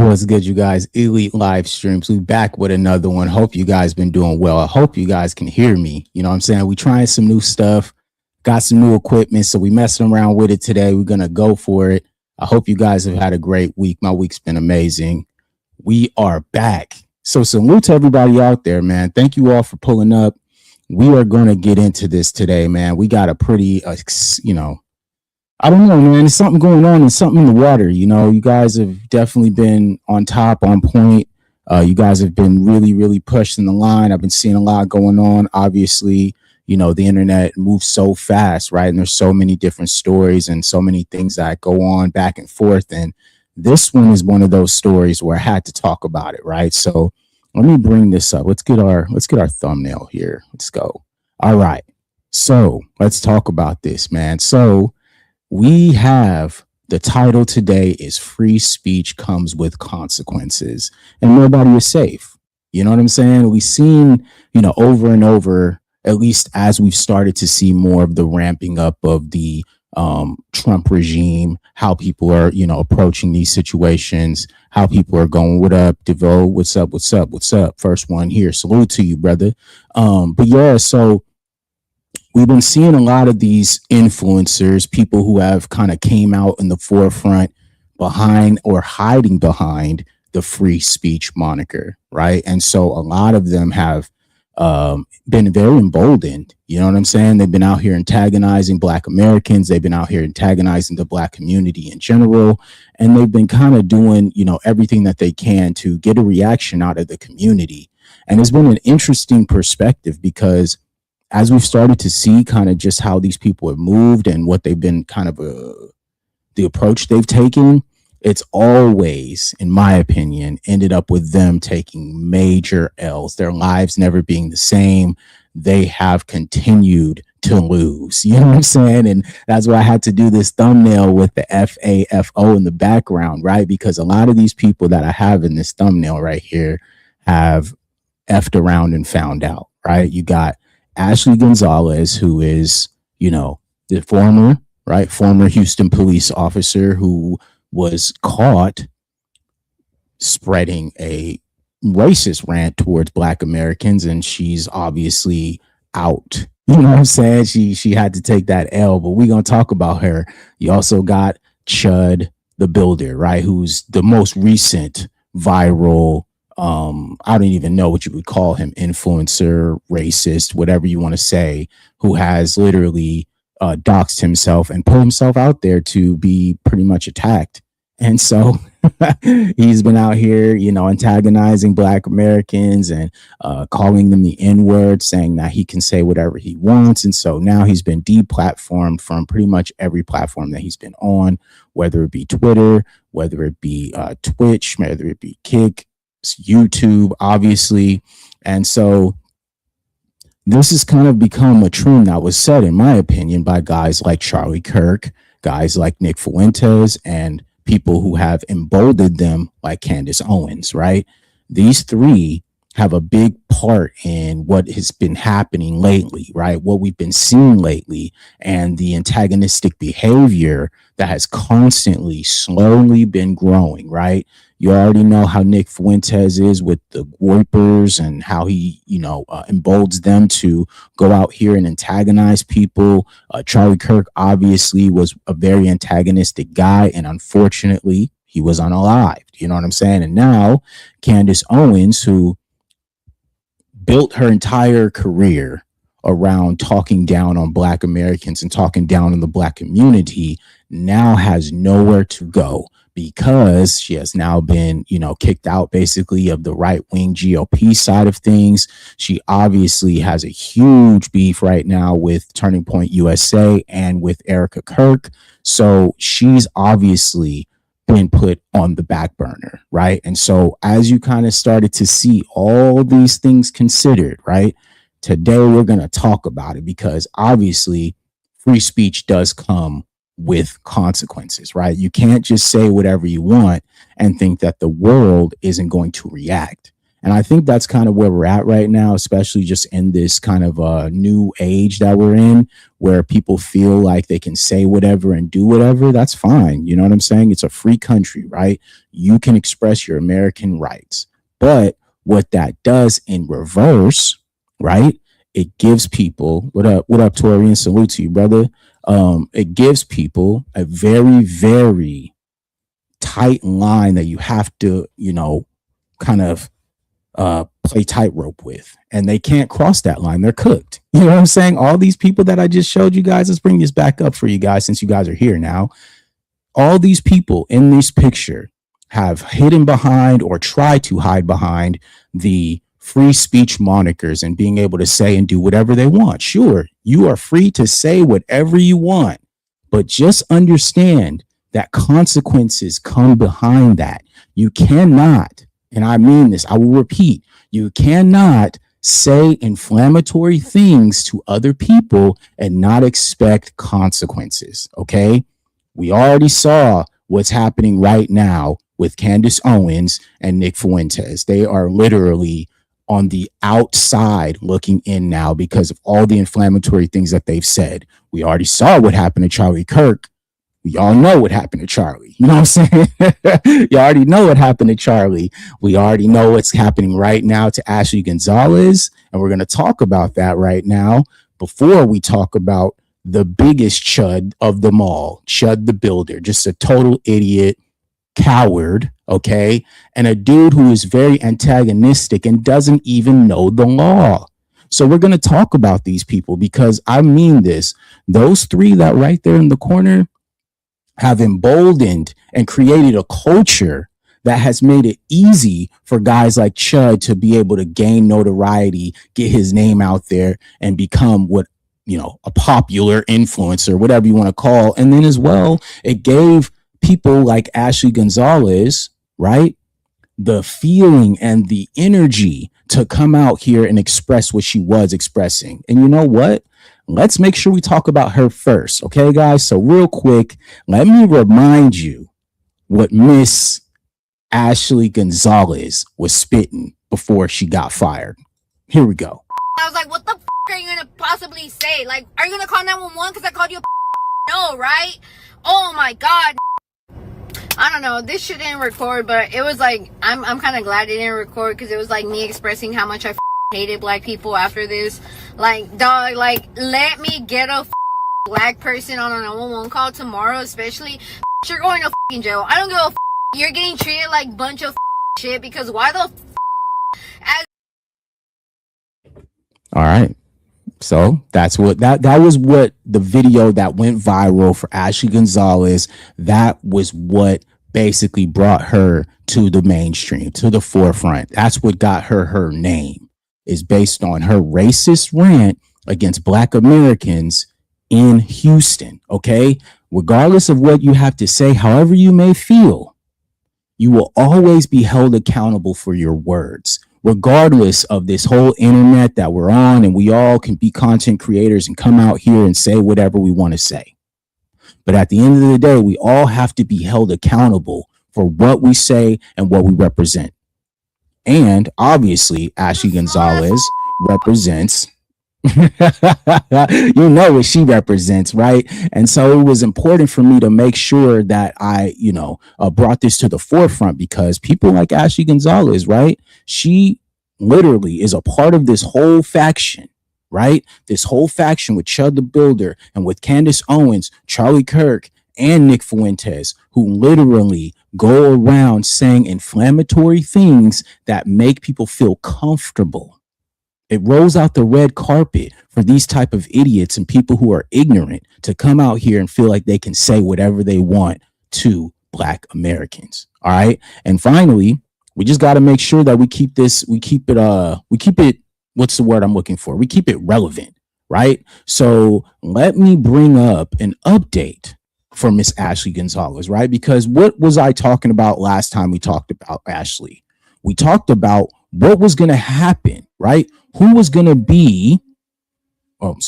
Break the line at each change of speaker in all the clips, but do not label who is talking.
What's good, you guys? Elite live streams. We back with another one. Hope you guys been doing well. I hope you guys can hear me. You know what I'm saying? We trying some new stuff, got some new equipment, so we messing around with it today. We're gonna go for it. I hope you guys have had a great week. My week's been amazing. We are back. So salute to everybody out there, man. Thank you all for pulling up. We are gonna get into this today, man. We got a pretty, I don't know, man. There's something going on and something in the water. You know, you guys have definitely been on top, on point. You guys have been really, really pushing the line. I've been seeing a lot going on. Obviously, you know, the internet moves so fast, right? And there's so many different stories and so many things that go on back and forth. And this one is one of those stories where I had to talk about it, right? So let me bring this up. Let's get our thumbnail here. Let's go. All right. So let's talk about this, man. So we have the title today is Free Speech Comes with Consequences, and nobody is safe. You know what I'm saying? We've seen, over and over, at least as we've started to see more of the ramping up of the Trump regime, how people are, approaching these situations, how people are going, what up, DeVoe? What's up? What's up? What's up? First one here. Salute to you, brother. But yeah, so we've been seeing a lot of these influencers, people who have kind of came out in the forefront behind or hiding behind the free speech moniker, right? And so a lot of them have been very emboldened. You know what I'm saying? They've been out here antagonizing Black Americans. They've been out here antagonizing the Black community in general. And they've been kind of doing, everything that they can to get a reaction out of the community. And it's been an interesting perspective because as we've started to see kind of just how these people have moved and what they've been kind of the approach they've taken, it's always, in my opinion, ended up with them taking major L's, their lives never being the same. They have continued to lose. You know what I'm saying? And that's why I had to do this thumbnail with the FAFO in the background, right? Because a lot of these people that I have in this thumbnail right here have effed around and found out, right? You got Ashley Gonzalez, who is, the former Houston police officer who was caught spreading a racist rant towards Black Americans, and she's obviously out. You know what I'm saying? She had to take that L, but we're gonna talk about her. You also got Chud the Builder, right? Who's the most recent viral I don't even know what you would call him, influencer, racist, whatever you want to say, who has literally doxed himself and put himself out there to be pretty much attacked. And so he's been out here, antagonizing Black Americans and calling them the N-word, saying that he can say whatever he wants. And so now he's been deplatformed from pretty much every platform that he's been on, whether it be Twitter, whether it be Twitch, whether it be Kick, YouTube, obviously. And so this has kind of become a trend that was set, in my opinion, by guys like Charlie Kirk, guys like Nick Fuentes, and people who have emboldened them like Candace Owens, right? These three have a big part in what has been happening lately, right? What we've been seeing lately and the antagonistic behavior that has constantly, slowly been growing, right? You already know how Nick Fuentes is with the Warpers and how he, emboldens them to go out here and antagonize people. Charlie Kirk obviously was a very antagonistic guy, and unfortunately, he was unalived. You know what I'm saying? And now Candace Owens, who built her entire career around talking down on Black Americans and talking down on the Black community, now has nowhere to go because she has now been, kicked out basically of the right-wing GOP side of things. She obviously has a huge beef right now with Turning Point USA and with Erica Kirk. So she's obviously been put on the back burner, right? And so as you kind of started to see all these things considered, right, today we're going to talk about it because obviously free speech does come with consequences, right? You can't just say whatever you want and think that the world isn't going to react. And I think that's kind of where we're at right now, especially just in this kind of new age that we're in, where people feel like they can say whatever and do whatever. That's fine. You know what I'm saying? It's a free country, right? You can express your American rights. But what that does in reverse, right? It gives people, what up, Torian? Salute to you, brother. It gives people a very, very tight line that you have to, kind of play tightrope with, and they can't cross that line. They're cooked. You know what I'm saying? All these people that I just showed you guys, let's bring this back up for you guys since you guys are here now. All these people in this picture have hidden behind or tried to hide behind the free speech monikers and being able to say and do whatever they want. Sure, you are free to say whatever you want, but just understand that consequences come behind that. You cannot, and I mean this, I will repeat, you cannot say inflammatory things to other people and not expect consequences, okay? We already saw what's happening right now with Candace Owens and Nick Fuentes. They are literally on the outside looking in now because of all the inflammatory things that they've said. We already saw what happened to Charlie Kirk. We all know what happened to Charlie. You know what I'm saying? You already know what happened to Charlie. We already know what's happening right now to Ashley Gonzalez. And we're going to talk about that right now before we talk about the biggest chud of them all, Chud the Builder, just a total idiot, coward, okay? And a dude who is very antagonistic and doesn't even know the law. So we're going to talk about these people because I mean this. Those three that right there in the corner have emboldened and created a culture that has made it easy for guys like Chud to be able to gain notoriety, get his name out there, and become what, a popular influencer, whatever you want to call. And then as well, it gave people like Ashley Gonzalez, right, the feeling and the energy to come out here and express what she was expressing. And you know what? Let's make sure we talk about her first. Okay, guys? So real quick, let me remind you what Miss Ashley Gonzalez was spitting before she got fired. Here we go.
I was like, what the are you gonna possibly say? Like, are you gonna call 911 because I called you a no, right? Oh my god. I don't know, this shit didn't record, but it was like, I'm kind of glad it didn't record because it was like me expressing how much I hated black people after this. Like, dog, like, let me get a black person on a 911 call tomorrow, especially. You're going to jail. I don't give a you're getting treated like a bunch of shit because why the as
all right. So that's what that was what the video that went viral for Ashley Gonzalez. That was what basically brought her to the mainstream, to the forefront. That's what got her name, is based on her racist rant against Black Americans in Houston. Okay, regardless of what you have to say, however you may feel, you will always be held accountable for your words. Regardless of this whole internet that we're on, and we all can be content creators and come out here and say whatever we want to say. But at the end of the day, we all have to be held accountable for what we say and what we represent. And obviously, Ashley Gonzalez represents, you know what she represents, right? And so it was important for me to make sure that I, brought this to the forefront because people like Ashley Gonzalez, right? She literally is a part of this whole faction, right? This whole faction with Chud the Builder and with Candace Owens, Charlie Kirk, and Nick Fuentes, who literally go around saying inflammatory things that make people feel comfortable. It rolls out the red carpet for these type of idiots and people who are ignorant to come out here and feel like they can say whatever they want to Black Americans. All right. And finally, we just got to make sure that we keep it, what's the word I'm looking for? We keep it relevant, right? So let me bring up an update for Miss Ashley Gonzalez, right? Because what was I talking about last time we talked about Ashley? We talked about what was going to happen, right? Who was going to be out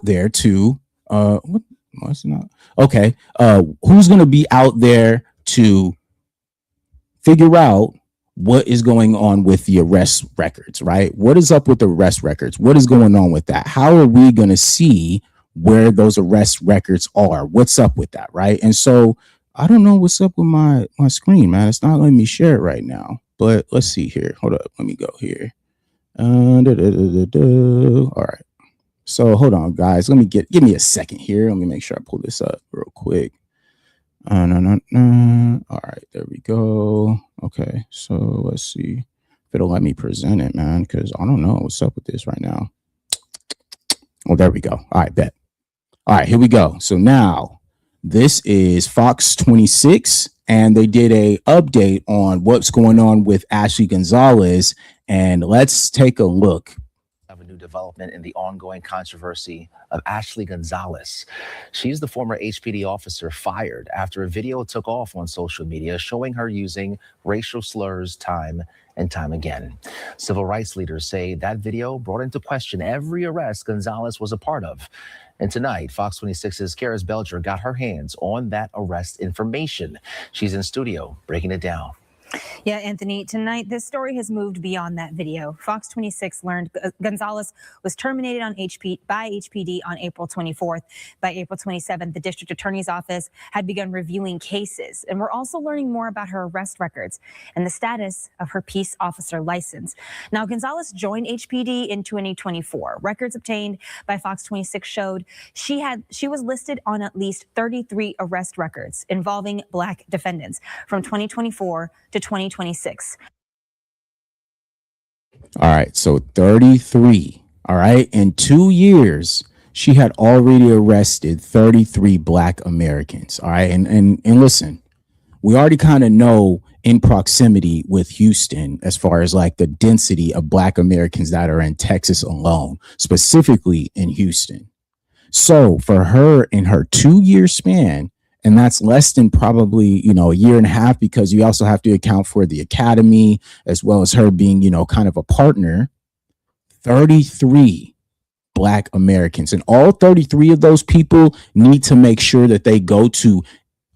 there to, who's going to be out there to figure out what is going on with the arrest records, right? What is up with the arrest records? What is going on with that? How are we going to see where those arrest records are? What's up with that, right? And so I don't know what's up with my screen, man. It's not letting me share it right now. But let's see here. Hold up. Let me go here. All right. So hold on, guys. Give me a second here. Let me make sure I pull this up real quick. No. All right, there we go. Okay, so let's see if it'll let me present it, man, because I don't know what's up with this right now. Oh, there we go. All right, bet. All right, here we go. So now this is Fox 26, and they did a update on what's going on with Ashley Gonzalez, and let's take a look.
Of a new development in the ongoing controversy of Ashley Gonzalez. She's the former HPD officer fired after a video took off on social media showing her using racial slurs time and time again. Civil rights leaders say that video brought into question every arrest Gonzalez was a part of. And tonight, Fox 26's Karis Belger got her hands on that arrest information. She's in studio breaking it down.
Yeah, Anthony, tonight this story has moved beyond that video. Fox 26 learned Gonzalez was terminated by HPD on April 24th. By April 27th, the district attorney's office had begun reviewing cases. And we're also learning more about her arrest records and the status of her peace officer license. Now, Gonzalez joined HPD in 2024. Records obtained by Fox 26 showed she was listed on at least 33 arrest records involving Black defendants from 2024 to 2026.
All right, so 33. All right, in 2 years, she had already arrested 33 Black Americans. All right, and listen, we already kind of know in proximity with Houston as far as like the density of Black Americans that are in Texas alone, specifically in Houston. So for her in her 2-year span, and that's less than probably, a year and a half, because you also have to account for the academy as well as her being, kind of a partner. 33 Black Americans, and all 33 of those people need to make sure that they go to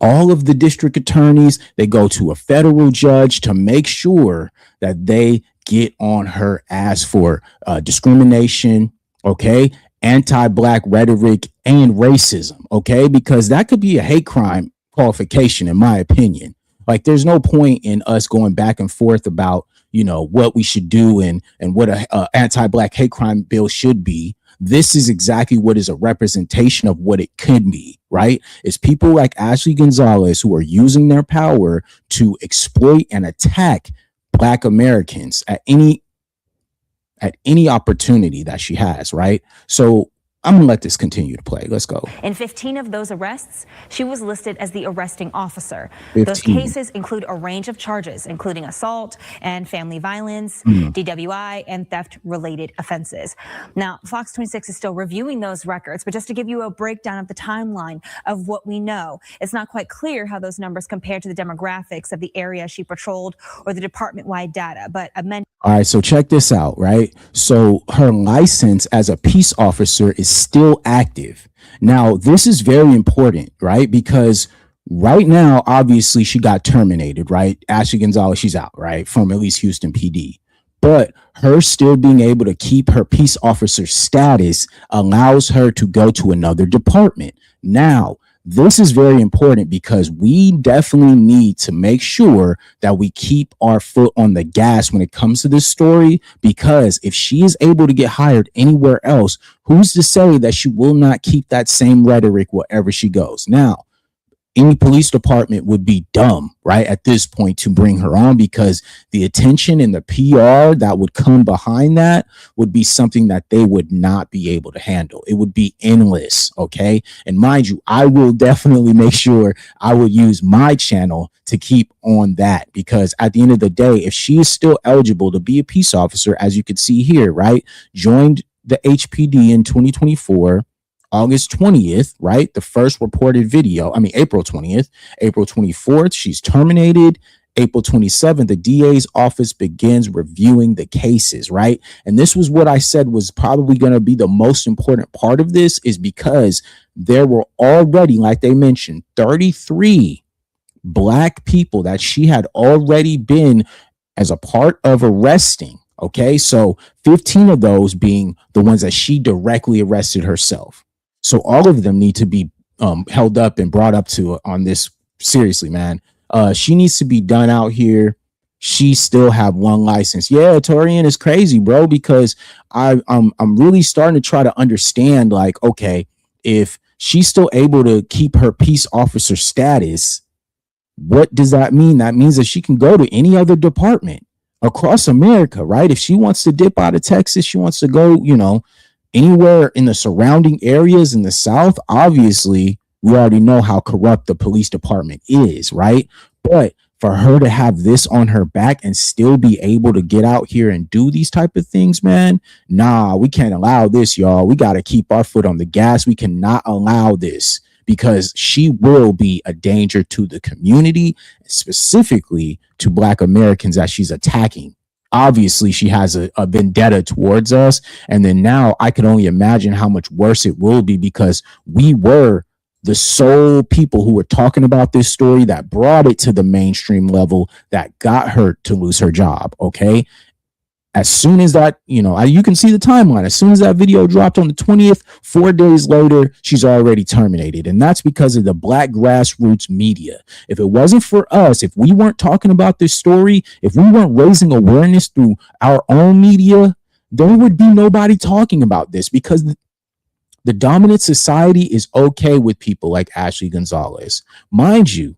all of the district attorneys, they go to a federal judge to make sure that they get on her ass for discrimination, okay? Anti-Black rhetoric and racism, okay? Because that could be a hate crime qualification, in my opinion. Like, there's no point in us going back and forth about, what we should do and what a anti-Black hate crime bill should be. This is exactly what is a representation of what it could be, right? It's people like Ashley Gonzalez who are using their power to exploit and attack Black Americans at any opportunity that she has, right? So I'm gonna let this continue to play. Let's go.
In 15 of those arrests, she was listed as the arresting officer.
15.
Those cases include a range of charges, including assault and family violence, DWI, and theft-related offenses. Now, Fox 26 is still reviewing those records, but just to give you a breakdown of the timeline of what we know, it's not quite clear how those numbers compare to the demographics of the area she patrolled or the department-wide data, but
all right, so check this out, right? So her license as a peace officer is still active. Now, this is very important, right? Because right now, obviously, she got terminated, right? Ashley Gonzalez, she's out, right? From at least Houston PD. But her still being able to keep her peace officer status allows her to go to another department. Now, this is very important because we definitely need to make sure that we keep our foot on the gas when it comes to this story, because if she is able to get hired anywhere else, who's to say that she will not keep that same rhetoric wherever she goes? Now, any police department would be dumb, right, at this point to bring her on, because the attention and the PR that would come behind that would be something that they would not be able to handle. It would be endless, okay? And mind you, I will definitely make sure I will use my channel to keep on that, because at the end of the day, if she is still eligible to be a peace officer, as you can see here, right, joined the HPD in 2024, August 20th, right? The first reported video, April 20th, April 24th, she's terminated. April 27th, the DA's office begins reviewing the cases, right? And this was what I said was probably going to be the most important part of this, is because there were already, like they mentioned, 33 black people that she had already been as a part of arresting. Okay, so 15 of those being the ones that she directly arrested herself. So all of them need to be held up and brought up to on this. Seriously, man. She needs to be done out here. She still have one license. Yeah, Torian is crazy, bro, because I'm really starting to try to understand, like, okay, if she's still able to keep her peace officer status, what does that mean? That means that she can go to any other department across America, right? If she wants to dip out of Texas, she wants to go, you know, anywhere in the surrounding areas in the South. Obviously, we already know how corrupt the police department is, right? But for her to have this on her back and still be able to get out here and do these type of things, man, nah, we can't allow this, y'all. We got to keep our foot on the gas. We cannot allow this, because she will be a danger to the community, specifically to Black Americans that she's attacking. Obviously, she has a vendetta towards us. And then now I can only imagine how much worse it will be, because we were the sole people who were talking about this story that brought it to the mainstream level, that got her to lose her job. Okay. As soon as that, you know, you can see the timeline. As soon as that video dropped on the 20th, 4 days later, she's already terminated. And that's because of the Black grassroots media. If it wasn't for us, if we weren't talking about this story, if we weren't raising awareness through our own media, there would be nobody talking about this, because the dominant society is okay with people like Ashley Gonzalez. Mind you,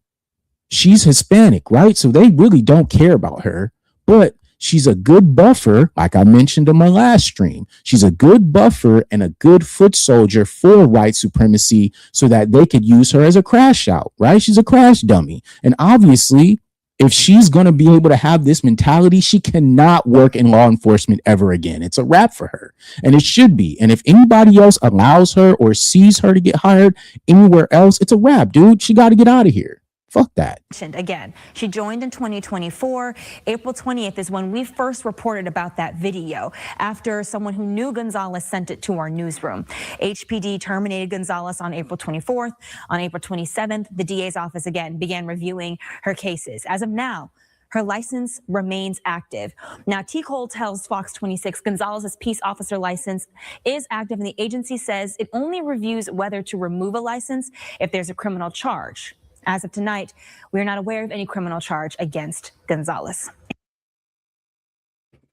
she's Hispanic, right? So they really don't care about her, but she's a good buffer. Like I mentioned in my last stream, she's a good buffer and a good foot soldier for white supremacy, so that they could use her as a crash out, right? She's a crash dummy. And obviously, if she's going to be able to have this mentality, she cannot work in law enforcement ever again. It's a wrap for her, and it should be. And if anybody else allows her or sees her to get hired anywhere else, it's a wrap, dude. She got to get out of here. Fuck that.
Again, she joined in 2024. April 20th is when we first reported about that video, after someone who knew Gonzalez sent it to our newsroom. HPD terminated Gonzalez on April 24th. On April 27th, the DA's office again began reviewing her cases. As of now, her license remains active. Now, T. Cole tells Fox 26 Gonzalez's peace officer license is active, and the agency says it only reviews whether to remove a license if there's a criminal charge. As of tonight, we are not aware of any criminal charge against Gonzalez.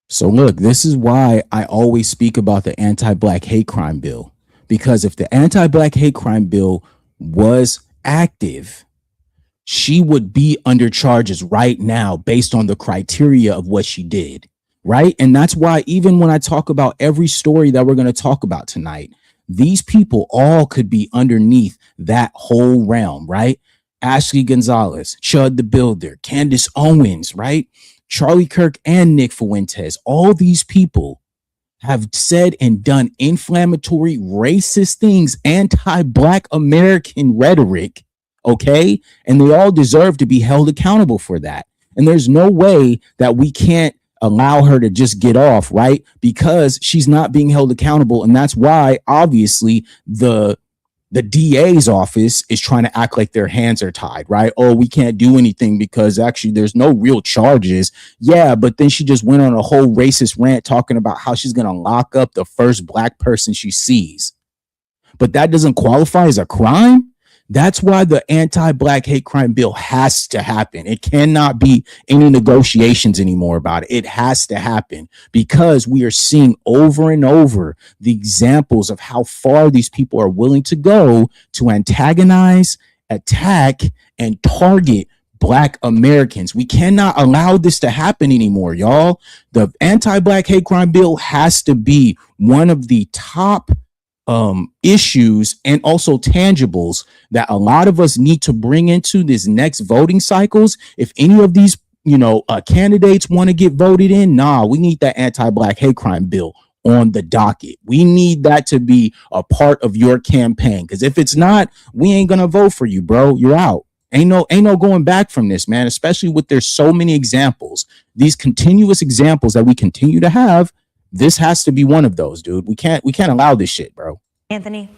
So look, this is why I always speak about the anti-Black hate crime bill, because if the anti-Black hate crime bill was active, she would be under charges right now based on the criteria of what she did, right? And that's why even when I talk about every story that we're going to talk about tonight, these people all could be underneath that whole realm, right? Ashley Gonzalez, Chud the Builder, Candace Owens, right? Charlie Kirk and Nick Fuentes. All these people have said and done inflammatory, racist things, anti-Black American rhetoric, okay? And they all deserve to be held accountable for that. And there's no way that we can't allow her to just get off, right? Because she's not being held accountable. And that's why, obviously, the DA's office is trying to act like their hands are tied, right? Oh, we can't do anything because actually there's no real charges. Yeah, but then she just went on a whole racist rant talking about how she's going to lock up the first Black person she sees. But that doesn't qualify as a crime. That's why the anti-Black hate crime bill has to happen. It cannot be any negotiations anymore about it. It has to happen, because we are seeing over and over the examples of how far these people are willing to go to antagonize, attack, and target Black Americans. We cannot allow this to happen anymore, y'all. The anti-Black hate crime bill has to be one of the top issues and also tangibles that a lot of us need to bring into this next voting cycles. If any of these, candidates want to get voted in, we need that anti-Black hate crime bill on the docket. We need that to be a part of your campaign, because if it's not, we ain't gonna vote for you, bro. You're out. Ain't no going back from this, man, especially with there's so many examples, these continuous examples that we continue to have. This has to be one of those, dude. We can't allow this shit, bro.
Anthony?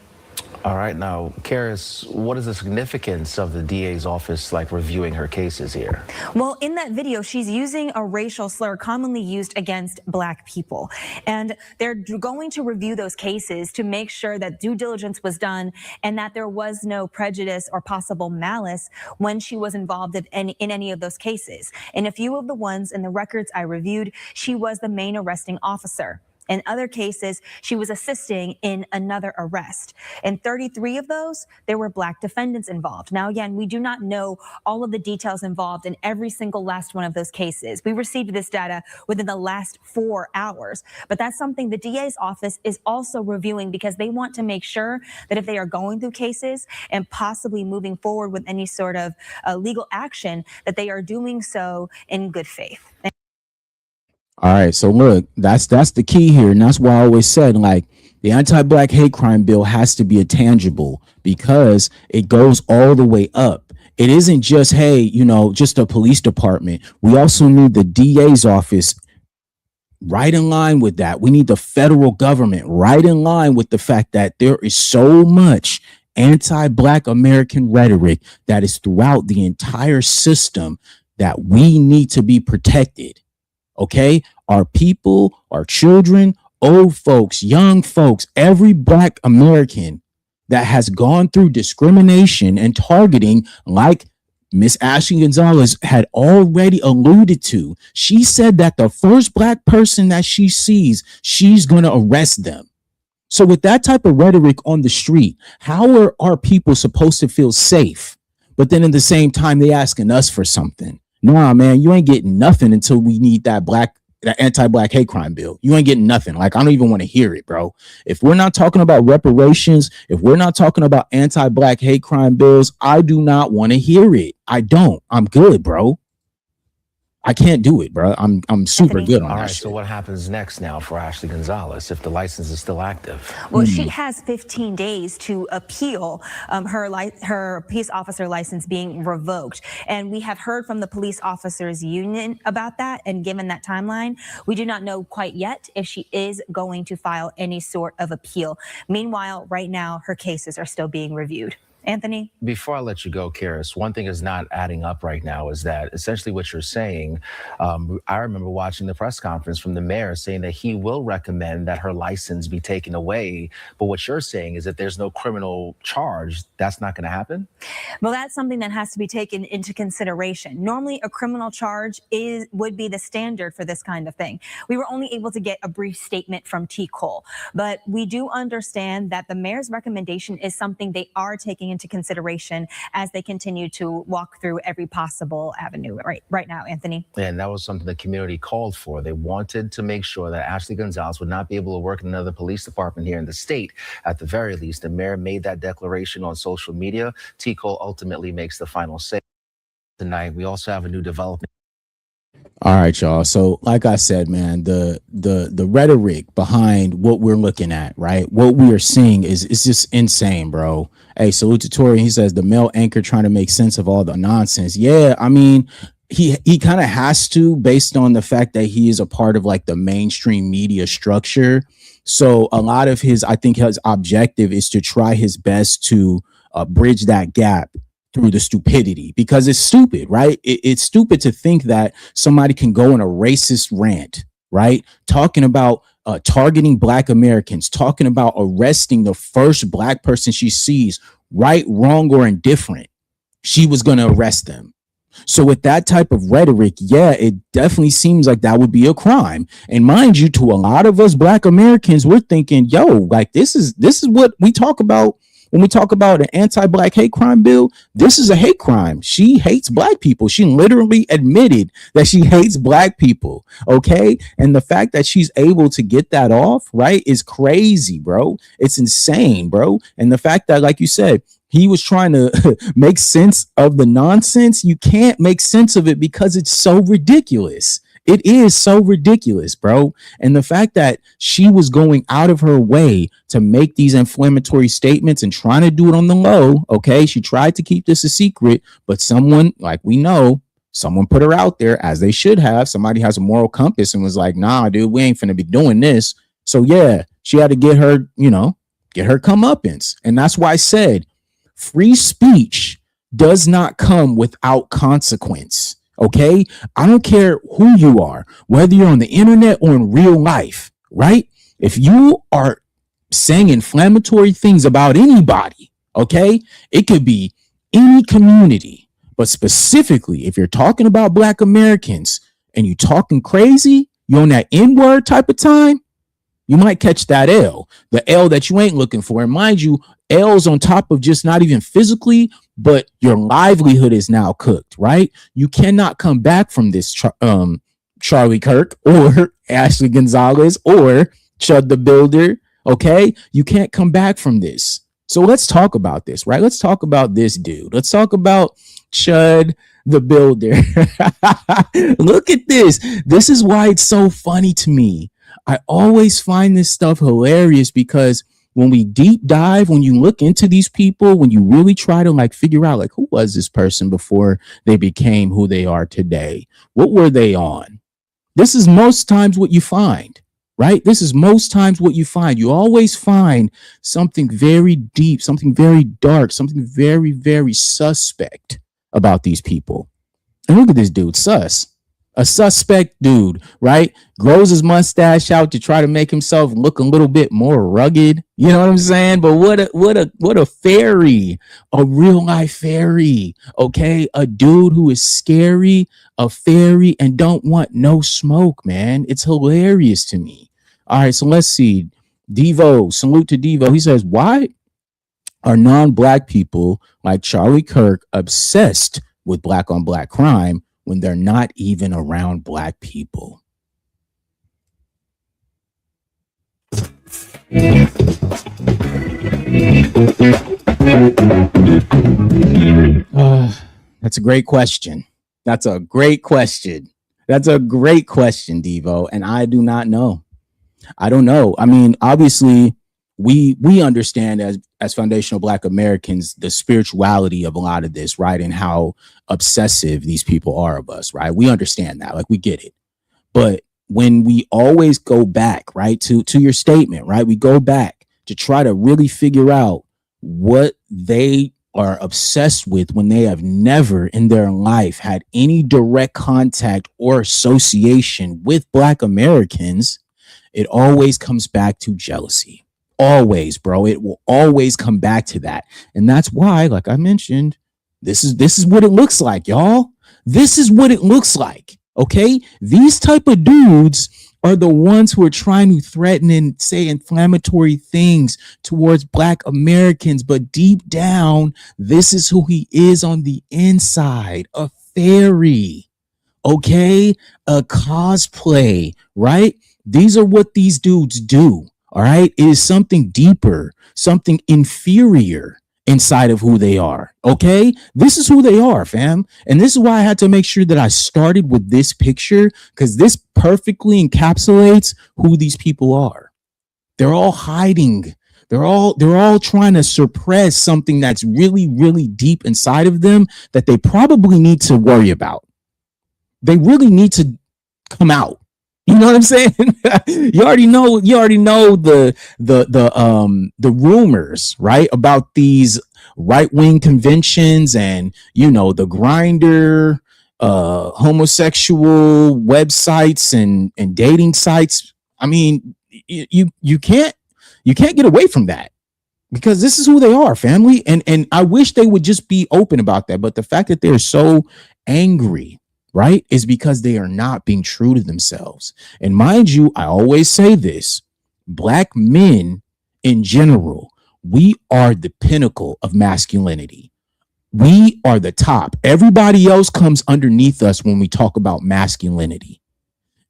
All right, now, Karis, what is the significance of the DA's office like reviewing her cases here?
Well, in that video, she's using a racial slur commonly used against Black people. And they're going to review those cases to make sure that due diligence was done and that there was no prejudice or possible malice when she was involved in any of those cases. In a few of the ones in the records I reviewed, she was the main arresting officer. In other cases, she was assisting in another arrest. In 33 of those, there were Black defendants involved. Now, again, we do not know all of the details involved in every single last one of those cases. We received this data within the last 4 hours, but that's something the DA's office is also reviewing because they want to make sure that if they are going through cases and possibly moving forward with any sort of legal action, that they are doing so in good faith.
All right, so look, that's the key here, and that's why I always said, like, the anti-Black hate crime bill has to be a tangible because it goes all the way up. It isn't just, hey, you know, just a police department. We also need the DA's office right in line with that. We need the federal government right in line with the fact that there is so much anti-Black American rhetoric that is throughout the entire system that we need to be protected. Okay, our people, our children, old folks, young folks, every Black American that has gone through discrimination and targeting, like Miss Ashley Gonzalez had already alluded to. She said that the first Black person that she sees, she's going to arrest them. So with that type of rhetoric on the street, how are our people supposed to feel safe? But then at the same time, they asking us for something. Nah, man, you ain't getting nothing until we need that anti-Black hate crime bill. You ain't getting nothing. Like, I don't even want to hear it, bro. If we're not talking about reparations, if we're not talking about anti-Black hate crime bills, I do not want to hear it. I don't. I'm good, bro. I can't do it, bro. I'm super good on that.
All right,
shit.
so what happens next now for Ashley Gonzalez if the license is still active?
Well, she has 15 days to appeal her police officer license being revoked. And we have heard from the police officers union about that. And given that timeline, we do not know quite yet if she is going to file any sort of appeal. Meanwhile, right now, her cases are still being reviewed. Anthony?
Before I let you go, Karis, one thing is not adding up right now is that essentially what you're saying, I remember watching the press conference from the mayor saying that he will recommend that her license be taken away. But what you're saying is that there's no criminal charge. That's not going to happen?
Well, that's something that has to be taken into consideration. Normally, a criminal charge would be the standard for this kind of thing. We were only able to get a brief statement from T. Cole, but we do understand that the mayor's recommendation is something they are taking into consideration as they continue to walk through every possible avenue right now, Anthony.
And that was something the community called for. They wanted to make sure that Ashley Gonzalez would not be able to work in another police department here in the state. At the very least, the mayor made that declaration on social media. T. Cole ultimately makes the final say. Tonight, we also have a new development.
All right, y'all. So like I said, man, the rhetoric behind what we're looking at, right? What we are seeing is just insane, bro. Hey, salute to Tori. He says the male anchor trying to make sense of all the nonsense. Yeah, I mean, he kind of has to, based on the fact that he is a part of like the mainstream media structure. So a lot of his, I think his objective is to try his best to bridge that gap through the stupidity, because it's stupid, right? It's stupid to think that somebody can go on a racist rant, right? Talking about targeting Black Americans, talking about arresting the first Black person she sees, right, wrong, or indifferent. She was going to arrest them. So with that type of rhetoric, yeah, it definitely seems like that would be a crime. And mind you, to a lot of us Black Americans, we're thinking, yo, like this is what we talk about. When we talk about an anti-Black hate crime bill, this is a hate crime. She hates Black people. She literally admitted that she hates Black people. Okay. And the fact that she's able to get that off, right, is crazy, bro. It's insane, bro. And the fact that, like you said, he was trying to make sense of the nonsense. You can't make sense of it because it's so ridiculous. It is so ridiculous, bro. And the fact that she was going out of her way to make these inflammatory statements and trying to do it on the low, okay? She tried to keep this a secret, but someone, like we know, someone put her out there, as they should have. Somebody has a moral compass and was like, nah, dude, we ain't finna be doing this. So yeah, she had to get get her comeuppance. And that's why I said free speech does not come without consequence. Okay. I don't care who you are, whether you're on the internet or in real life, right? If you are saying inflammatory things about anybody, okay, it could be any community, but specifically if you're talking about Black Americans and you talking crazy, you on that N-word type of time, you might catch that L, the L that you ain't looking for. And mind you, L's on top of just not even physically, but your livelihood is now cooked, right? You cannot come back from this, Charlie Kirk or Ashley Gonzalez or Chud the Builder, okay? You can't come back from this. So let's talk about this, right? Let's talk about this dude. Let's talk about Chud the Builder. Look at this. This is why it's so funny to me. I always find this stuff hilarious because when we deep dive, when you look into these people, when you really try to like figure out like who was this person before they became who they are today? What were they on? This is most times what you find, right? This is most times what you find. You always find something very deep, something very dark, something very, very suspect about these people. And look at this dude, sus. A suspect dude, right? Grows his mustache out to try to make himself look a little bit more rugged. You know what I'm saying? But what a fairy, a real life fairy. Okay, a dude who is scary, a fairy, and don't want no smoke, man. It's hilarious to me. All right, so let's see. Devo, salute to Devo. He says, why are non-Black people like Charlie Kirk obsessed with Black on Black crime when they're not even around Black people? That's a great question. That's a great question. That's a great question, Devo. And I do not know. I don't know. I mean, obviously, we understand as foundational Black Americans the spirituality of a lot of this, right? And how obsessive these people are of us, right? We understand that, like we get it. But when we always go back, right, to your statement, right? We go back to try to really figure out what they are obsessed with when they have never in their life had any direct contact or association with Black Americans, it always comes back to jealousy. Always, bro. It will always come back to that. And that's why, like I mentioned, this is what it looks like, y'all. This is what it looks like. Okay. These type of dudes are the ones who are trying to threaten and say inflammatory things towards Black Americans. But deep down, this is who he is on the inside. A fairy. Okay. A cosplay, right? These are what these dudes do. All right. It is something deeper, something inferior inside of who they are. Okay. This is who they are, fam. And this is why I had to make sure that I started with this picture, because this perfectly encapsulates who these people are. They're all hiding. They're all trying to suppress something that's really, really deep inside of them that they probably need to worry about. They really need to come out. You know what I'm saying? you already know the rumors, right? About these right-wing conventions and, you know, the Grindr, homosexual websites and dating sites. I mean, you can't get away from that, because this is who they are, family. And I wish they would just be open about that. But the fact that they're so angry, right, is because they are not being true to themselves. And mind you, I always say this, Black men in general, we are the pinnacle of masculinity. We are the top. Everybody else comes underneath us when we talk about masculinity.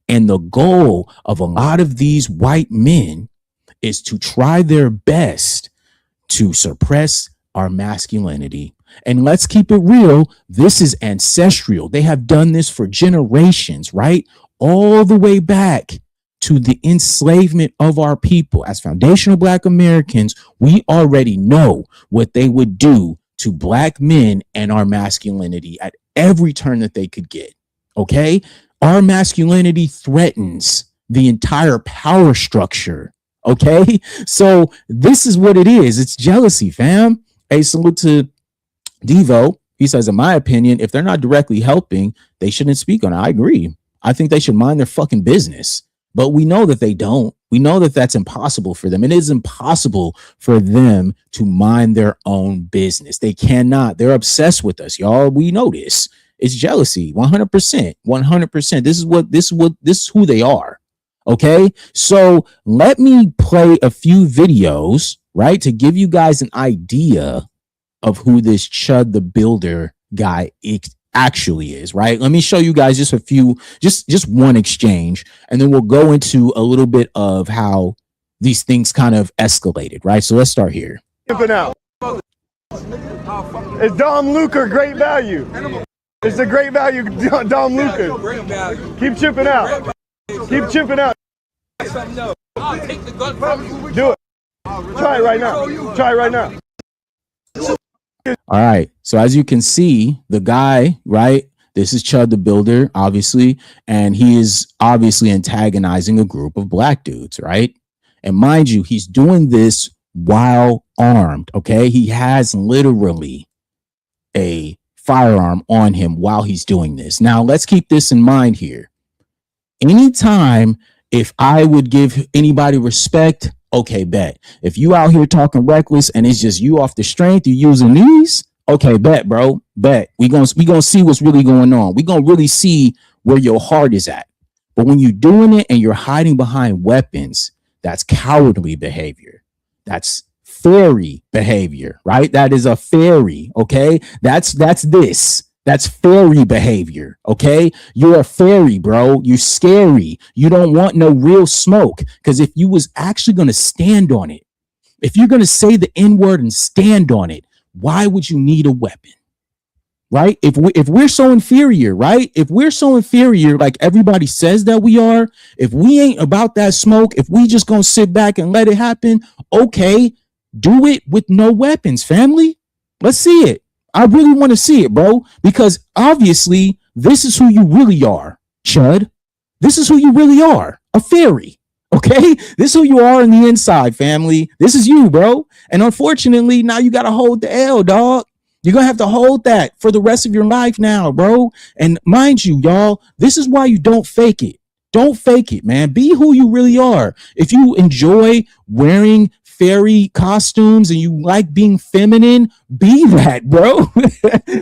And the goal of a lot of these white men is to try their best to suppress our masculinity. And let's keep it real. This is ancestral. They have done this for generations, right? All the way back to the enslavement of our people. As foundational Black Americans, we already know what they would do to Black men and our masculinity at every turn that they could get. Okay? Our masculinity threatens the entire power structure Okay. So this is what it is. It's jealousy, fam. Hey, salute to Devo. He says, in my opinion, if they're not directly helping, they shouldn't speak on it. I agree. I think they should mind their fucking business. But we know that they don't. We know that that's impossible for them. It is impossible for them to mind their own business. They cannot. They're obsessed with us, y'all. We know this. It's jealousy. 100%. 100%. This is who they are. Okay. So let me play a few videos, right, to give you guys an idea of who this Chud the Builder guy actually is, right? Let me show you guys just a few, just one exchange, and then we'll go into a little bit of how these things kind of escalated, right? So let's start here.
Out. It's Dom Luker, great value. It's a great value, Dom Luker. Keep chipping out. Keep chipping out. Do it. Try it right now. Try it right now.
All right. So as you can see, the guy, right? This is Chud the Builder, obviously, and he is obviously antagonizing a group of black dudes, right? And mind you, he's doing this while armed, okay? He has literally a firearm on him while he's doing this. Now, let's keep this in mind here. Anytime if I would give anybody respect, okay, bet. If you out here talking reckless and it's just you off the strength, you using these, okay, bet, bro, bet. We gonna see what's really going on. We gonna really see where your heart is at. But when you're doing it and you're hiding behind weapons, that's cowardly behavior. That's fairy behavior, right? That is a fairy, okay? That's this. That's fairy behavior, okay? You're a fairy, bro. You're scary. You don't want no real smoke, because if you was actually going to stand on it, if you're going to say the N-word and stand on it, why would you need a weapon, right? If we're so inferior, right? If we're so inferior, like everybody says that we are, if we ain't about that smoke, if we just going to sit back and let it happen, okay, do it with no weapons, family. Let's see it. I really want to see it, bro, because obviously this is who you really are, Chud. This is who you really are, a fairy, okay? This is who you are on the inside, family. This is you, bro. And unfortunately, now you got to hold the L, dog. You're going to have to hold that for the rest of your life now, bro. And mind you, y'all, this is why you don't fake it. Don't fake it, man. Be who you really are. If you enjoy wearing fairy costumes and you like being feminine, be that, bro.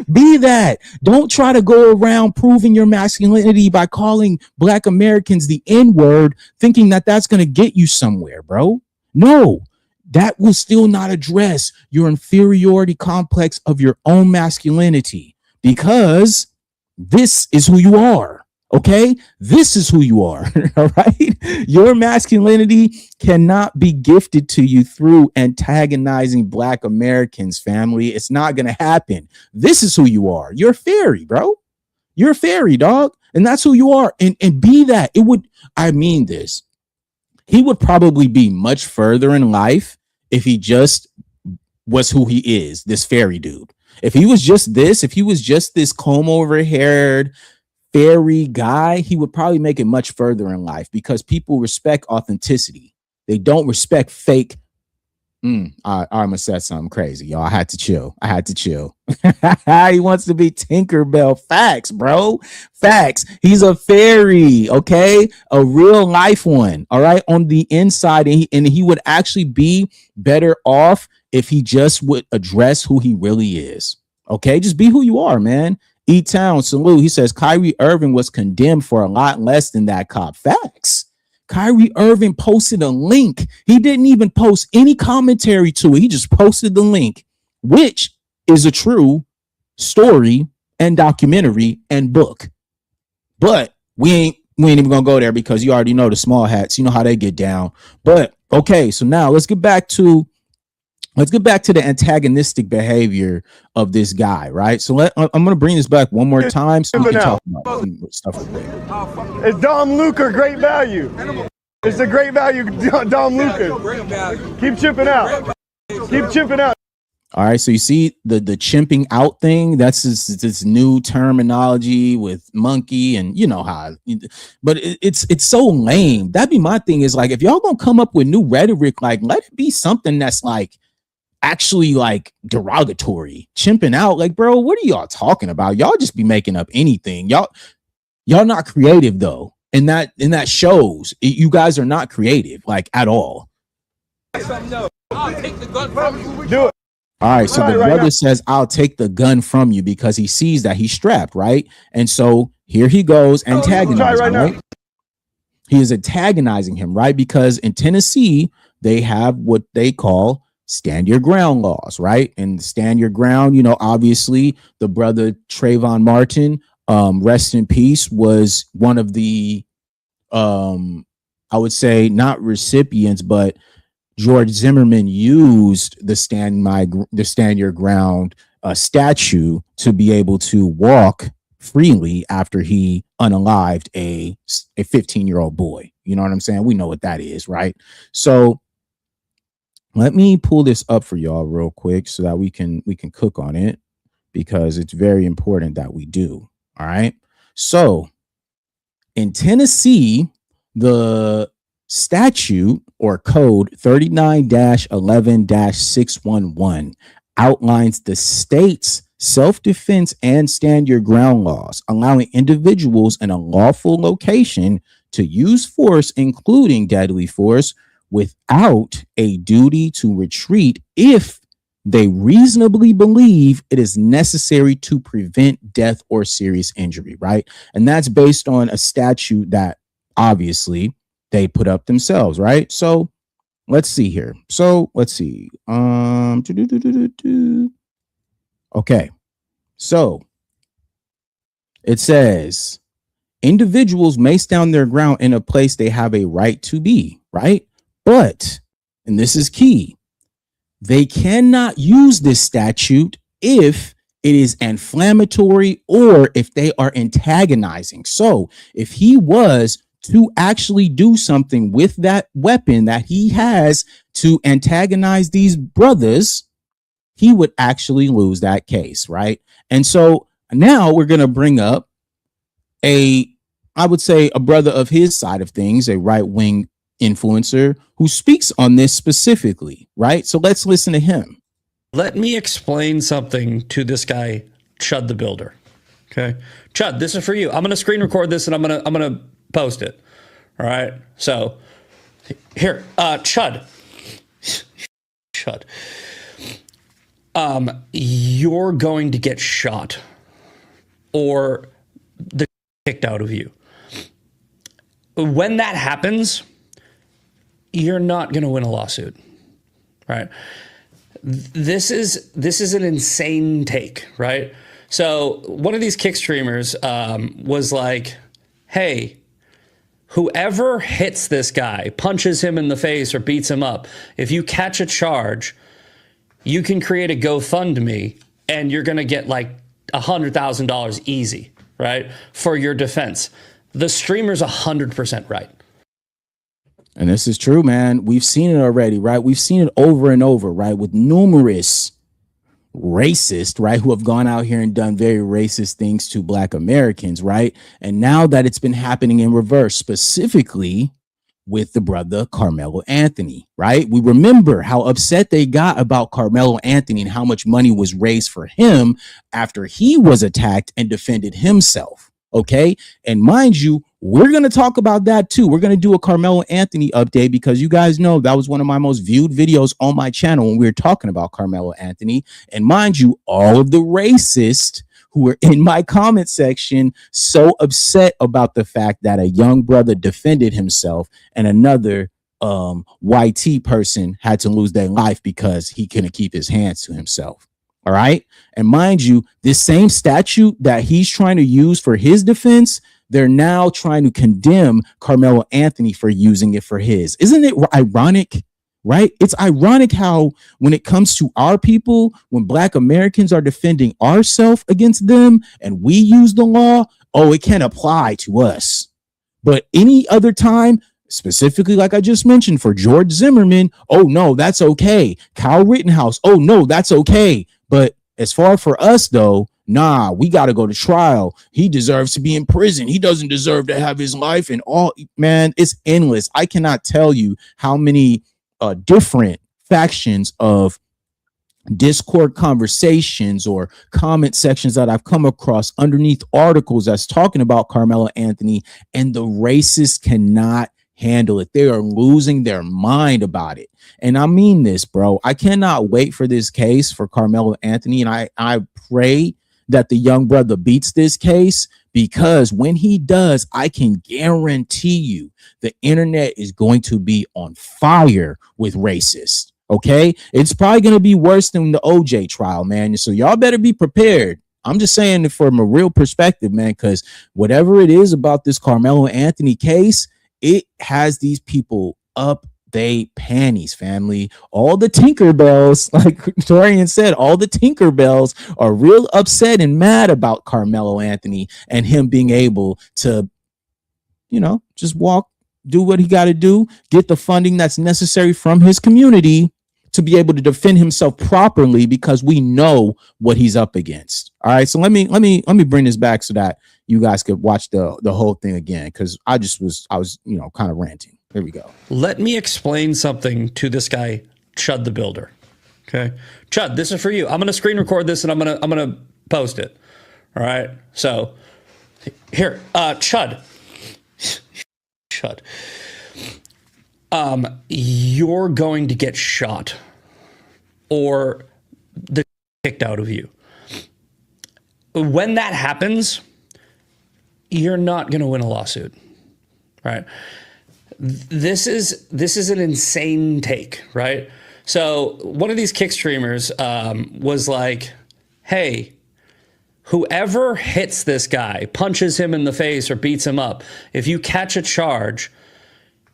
Be that. Don't try to go around proving your masculinity by calling black Americans the N-word, thinking that that's going to get you somewhere, bro. No, that will still not address your inferiority complex of your own masculinity, because this is who you are. Okay, this is who you are. All right, your masculinity cannot be gifted to you through antagonizing black Americans, family. It's not going to happen. This is who you are. You're a fairy, bro. You're a fairy, dog. And that's who you are. And be that. It would, I mean this. He would probably be much further in life if he just was who he is, this fairy dude. If he was just this comb over haired fairy guy, he would probably make it much further in life, because people respect authenticity. They don't respect fake. I almost said something crazy, y'all. I had to chill. He wants to be Tinkerbell. Facts, bro. Facts. He's a fairy, okay? A real life one, all right? On the inside, and he would actually be better off if he just would address who he really is, okay? Just be who you are, man. E-Town, salute. He says Kyrie Irving was condemned for a lot less than that cop. Facts. Kyrie Irving posted a link. He didn't even post any commentary to it. He just posted the link, which is a true story and documentary and book. But we ain't even gonna go there, because you already know the small hats. You know how they get down. But okay, so now let's get back to the antagonistic behavior of this guy, right? So I'm going to bring this back one more time so we can talk about some stuff.
It's Dom Luker, great value. It's a great value, Dom Luker. Keep chipping out. Keep chipping out.
All right, so you see the chimping out thing. That's this new terminology with monkey, and you know how. But it's so lame. That'd be my thing. Is like, if y'all gonna come up with new rhetoric, like let it be something that's like actually like derogatory. Chimping out, like, bro, what are y'all talking about? Y'all just be making up anything. Y'all not creative though, and that shows. You guys are not creative, like, at all.
Do it.
All right, so the brother says, I'll take the gun from you, because he sees that he's strapped, right? And so here he goes antagonizing, right? He is antagonizing him, right? Because in Tennessee, they have what they call stand your ground laws, right? And stand your ground, you know, obviously the brother Trayvon Martin, rest in peace, was one of the, I would say not recipients, but George Zimmerman used the stand your ground statue to be able to walk freely after he unalived a 15-year-old boy. You know what I'm saying? We know what that is, right? So let me pull this up for y'all real quick so that we can cook on it, because it's very important that we do. All right. So in Tennessee, the statute or code 39-11-611 outlines the state's self-defense and stand your ground laws, allowing individuals in a lawful location to use force, including deadly force, without a duty to retreat if they reasonably believe it is necessary to prevent death or serious injury, right? And that's based on a statute that obviously they put up themselves, right? So let's see here. So let's see. Okay. So it says individuals may stand their ground in a place they have a right to be, right? But, and this is key, they cannot use this statute if it is inflammatory or if they are antagonizing. So if he was to actually do something with that weapon that he has to antagonize these brothers, he would actually lose that case, right? And so now we're going to bring up I would say a brother of his side of things, a right-wing influencer who speaks on this specifically, right? So let's listen to him.
Let me explain something to this guy, Chud the Builder. Okay, Chud, this is for you. I'm going to screen record this and I'm going to post it. All right. So here, Chud, you're going to get shot or the kicked out of you. When that happens, you're not going to win a lawsuit, right? This is an insane take, right? So one of these kick streamers was like, hey, whoever hits this guy, punches him in the face or beats him up, if you catch a charge, you can create a GoFundMe and you're going to get like $100,000 easy, right? For your defense. The streamer's 100% right.
And this is true, man. We've seen it already, right? We've seen it over and over, right? With numerous racists, right? Who have gone out here and done very racist things to Black Americans, right? And now that it's been happening in reverse, specifically with the brother Carmelo Anthony, right? We remember how upset they got about Carmelo Anthony and how much money was raised for him after he was attacked and defended himself. Okay. And mind you, we're going to talk about that too. We're going to do a Carmelo Anthony update because you guys know that was one of my most viewed videos on my channel when we were talking about Carmelo Anthony. And mind you, all of the racists who were in my comment section so upset about the fact that a young brother defended himself and another YT person had to lose their life because he couldn't keep his hands to himself. All right. And mind you, this same statute that he's trying to use for his defense, they're now trying to condemn Carmelo Anthony for using it for his. Isn't it ironic? Right? It's ironic how when it comes to our people, when Black Americans are defending ourselves against them and we use the law, oh, it can't apply to us. But any other time, Specifically, like I just mentioned, for George Zimmerman, oh no, that's okay. Kyle Rittenhouse, oh no, that's okay. But as far for us though, nah, we got to go to trial. He deserves to be in prison. He doesn't deserve to have his life. And all, man, it's endless. I cannot tell you how many different factions of Discord conversations or comment sections that I've come across underneath articles that's talking about Carmelo Anthony, and the racists cannot handle it. They are losing their mind about it. And I mean this, bro. I cannot wait for this case for Carmelo Anthony. And I pray that the young brother beats this case, because when he does, I can guarantee you the internet is going to be on fire with racists. Okay, it's probably going to be worse than the OJ trial, man. So y'all better be prepared. I'm just saying it from a real perspective, man, because whatever it is about this Carmelo Anthony case, it has these people up they panties, family. All the Tinkerbells, like Torian said, all the Tinkerbells are real upset and mad about Carmelo Anthony and him being able to, you know, just do what he got to do, get the funding that's necessary from his community to be able to defend himself properly, because we know what he's up against. All right, so let me bring this back so that you guys could watch the whole thing again, because I was you know, kind of ranting. Here we go.
Let me explain something to this guy, Chud the Builder. Okay, Chud, this is for you. I'm gonna screen record this and I'm gonna post it. All right, so here, Chud. Chud. You're going to get shot or the kicked out of you. When that happens, you're not going to win a lawsuit, right? This is an insane take, right? So one of these kick streamers was like, hey, whoever hits this guy, punches him in the face or beats him up, if you catch a charge,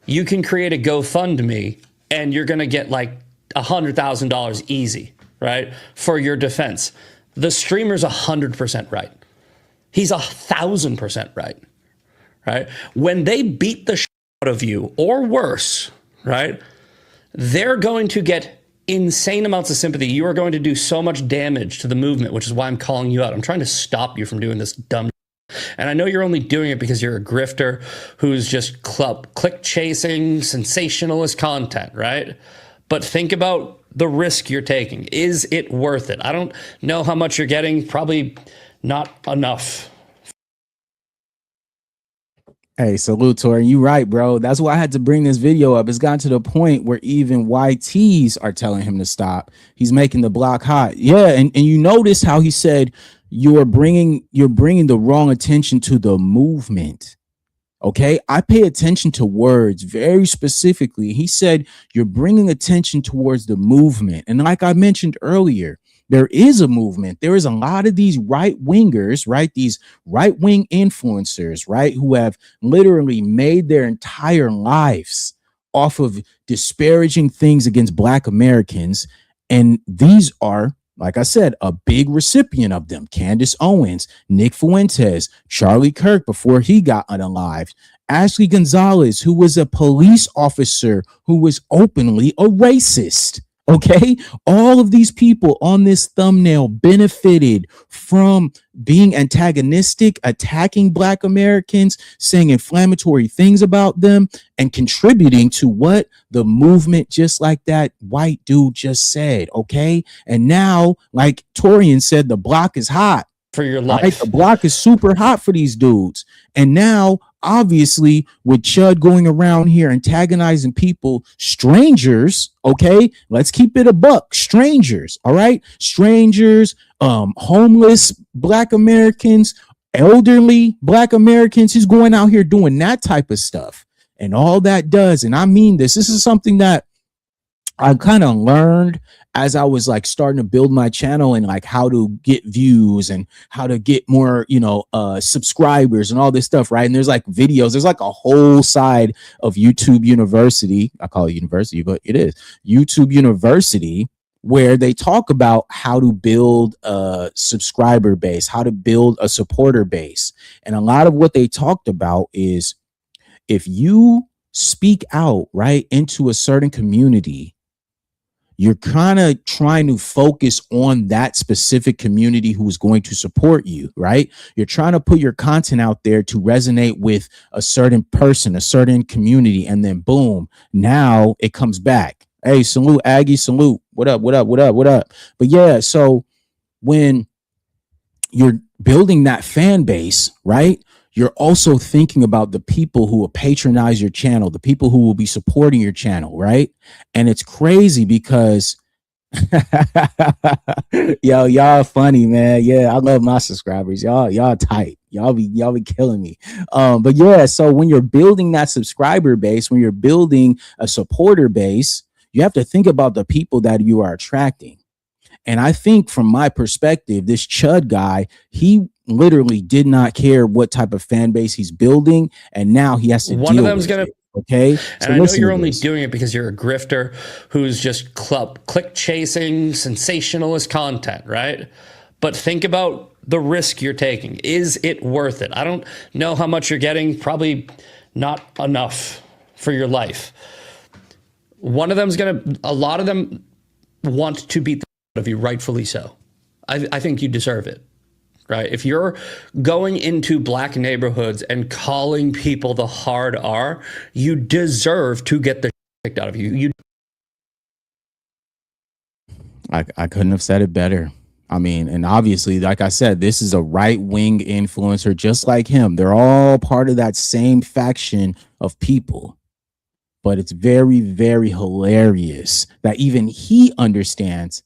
you can create a GoFundMe and you're going to get like $100,000 easy, right? For your defense. The streamer's 100% right. He's 1,000% right, right? When they beat the shit out of you or worse, right? They're going to get insane amounts of sympathy. You are going to do so much damage to the movement, which is why I'm calling you out. I'm trying to stop you from doing this dumb. And I know you're only doing it because you're a grifter who's just click chasing sensationalist content, right? But think about the risk you're taking. Is it worth it? I don't know how much you're getting. Probably not enough.
Hey, salute, Tori. You right, bro. That's why I had to bring this video up. It's gotten to the point where even YTs are telling him to stop. He's making the block hot. Yeah, and you notice how he said you're bringing the wrong attention to the movement. Okay, I pay attention to words very specifically. He said you're bringing attention towards the movement. And like I mentioned earlier, there is a movement. There is a lot of these right wingers, right? These right wing influencers, right? Who have literally made their entire lives off of disparaging things against Black Americans. And these are, like I said, a big recipient of them. Candace Owens, Nick Fuentes, Charlie Kirk before he got unalived, Ashley Gonzalez, who was a police officer who was openly a racist. Okay, all of these people on this thumbnail benefited from being antagonistic, attacking Black Americans, saying inflammatory things about them, and contributing to what the movement, just like that white dude just said. Okay, and now, like Torian said, the block is hot
for your life.
Right? The block is super hot for these dudes, and now, obviously, with Chud going around here antagonizing people, strangers, okay, let's keep it a buck, strangers, all right, strangers, homeless Black Americans, elderly Black Americans, he's going out here doing that type of stuff. And all that does, and I mean this is something that I kind of learned as I was like starting to build my channel and like how to get views and how to get more, you know, subscribers and all this stuff, right? And there's like videos, there's like a whole side of YouTube University. I call it university, but it is YouTube University, where they talk about how to build a subscriber base, how to build a supporter base. And a lot of what they talked about is if you speak out, right, into a certain community, you're kind of trying to focus on that specific community who's going to support you, right? You're trying to put your content out there to resonate with a certain person, a certain community, and then boom, now it comes back. Hey, salute, Aggie, salute. What up, what up, what up, what up? But yeah, so when you're building that fan base, right, you're also thinking about the people who will patronize your channel, the people who will be supporting your channel, right? And it's crazy because yo, y'all funny, man. Yeah, I love my subscribers. Y'all tight. Y'all be killing me. But yeah, so when you're building that subscriber base, when you're building a supporter base, you have to think about the people that you are attracting. And I think from my perspective, this Chud guy, he literally did not care what type of fan base he's building. And now he has to
One
deal
of them's
with
going
it.
to,
Okay.
and I know you're only doing it because you're a grifter who's just click chasing sensationalist content, right? But think about the risk you're taking. Is it worth it? I don't know how much you're getting, probably not enough for your life. One of them's going to, a lot of them want to beat the of you, rightfully so. I think you deserve it, right? If you're going into black neighborhoods and calling people the hard R, you deserve to get the kicked out of you.
I couldn't have said it better. I mean, and obviously, like I said, this is a right-wing influencer just like him. They're all part of that same faction of people. But it's very, very hilarious that even he understands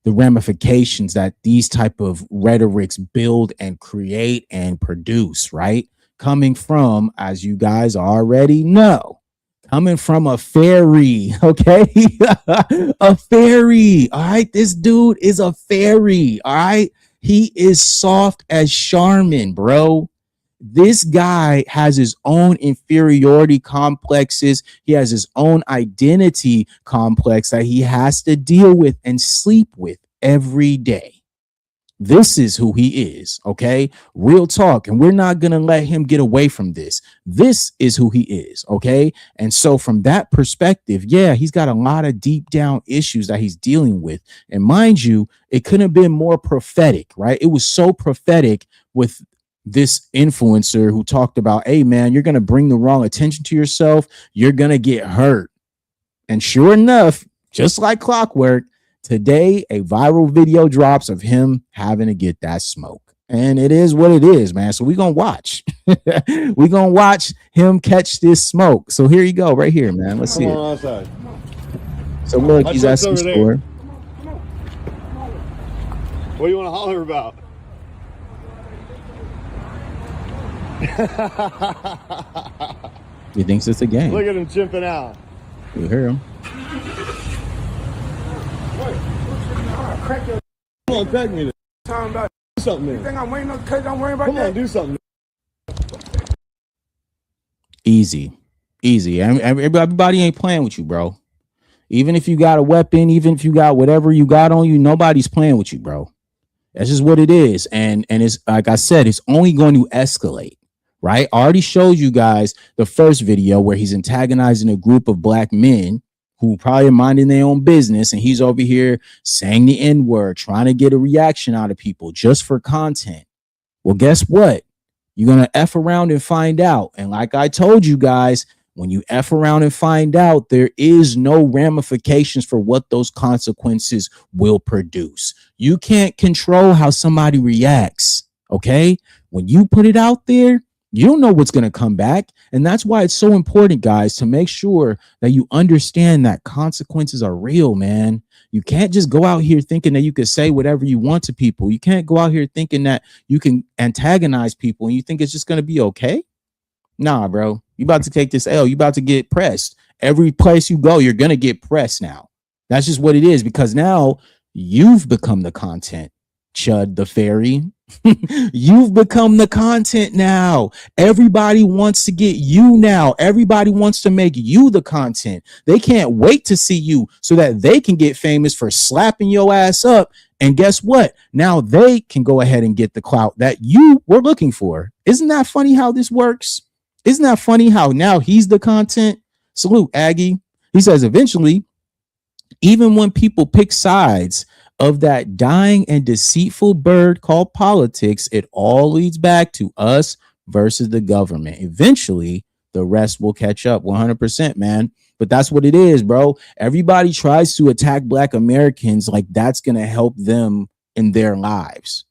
the ramifications that these type of rhetorics build and create and produce, right? Coming from, as you guys already know, coming from a fairy, okay? A fairy, all right? This dude is a fairy, all right? He is soft as Charmin, bro. This guy has his own inferiority complexes. He has his own identity complex that he has to deal with and sleep with every day. This is who he is, okay? Real talk. And we're not going to let him get away from this. This is who he is, okay? And so from that perspective, yeah, he's got a lot of deep down issues that he's dealing with. And mind you, it couldn't have been more prophetic, right? It was so prophetic with this influencer who talked about, hey, man, you're going to bring the wrong attention to yourself. You're going to get hurt. And sure enough, just like clockwork, today a viral video drops of him having to get that smoke. And it is what it is, man. So we're going to watch. We're going to watch him catch this smoke. So here you go, right here, man. Let's see it.
Outside.
So look, he's at some store.
What do you want to holler about?
He thinks it's a game.
Look at him chimping out.
You hear him.
Come on, crack me.
Talking about
Do something.
you think I'm waiting on because I'm worrying about
Come
that?
on, do something.
Easy. Everybody ain't playing with you, bro. Even if you got a weapon, even if you got whatever you got on you, nobody's playing with you, bro. That's just what it is. And it's like I said, it's only going to escalate, right? I already showed you guys the first video where he's antagonizing a group of black men who probably are minding their own business. And he's over here saying the N-word, trying to get a reaction out of people just for content. Well, guess what? You're going to F around and find out. And like I told you guys, when you F around and find out, there is no ramifications for what those consequences will produce. You can't control how somebody reacts, okay? When you put it out there, you don't know what's going to come back. And that's why it's so important, guys, to make sure that you understand that consequences are real, man. You can't just go out here thinking that you can say whatever you want to people. You can't go out here thinking that you can antagonize people and you think it's just going to be okay. Nah, bro. You about to take this L. You about to get pressed. Every place you go, you're going to get pressed now. That's just what it is, because now you've become the content, Chud the fairy. You've become the content now. Everybody wants to get you now. Everybody wants to make you the content. They can't wait to see you so that they can get famous for slapping your ass up. And guess what? Now they can go ahead and get the clout that you were looking for. Isn't that funny how this works? Isn't that funny how now he's the content? Salute, Aggie. He says eventually, even when people pick sides of that dying and deceitful bird called politics, it all leads back to us versus the government. Eventually, the rest will catch up 100%, man. But that's what it is, bro. Everybody tries to attack Black Americans like that's going to help them in their lives.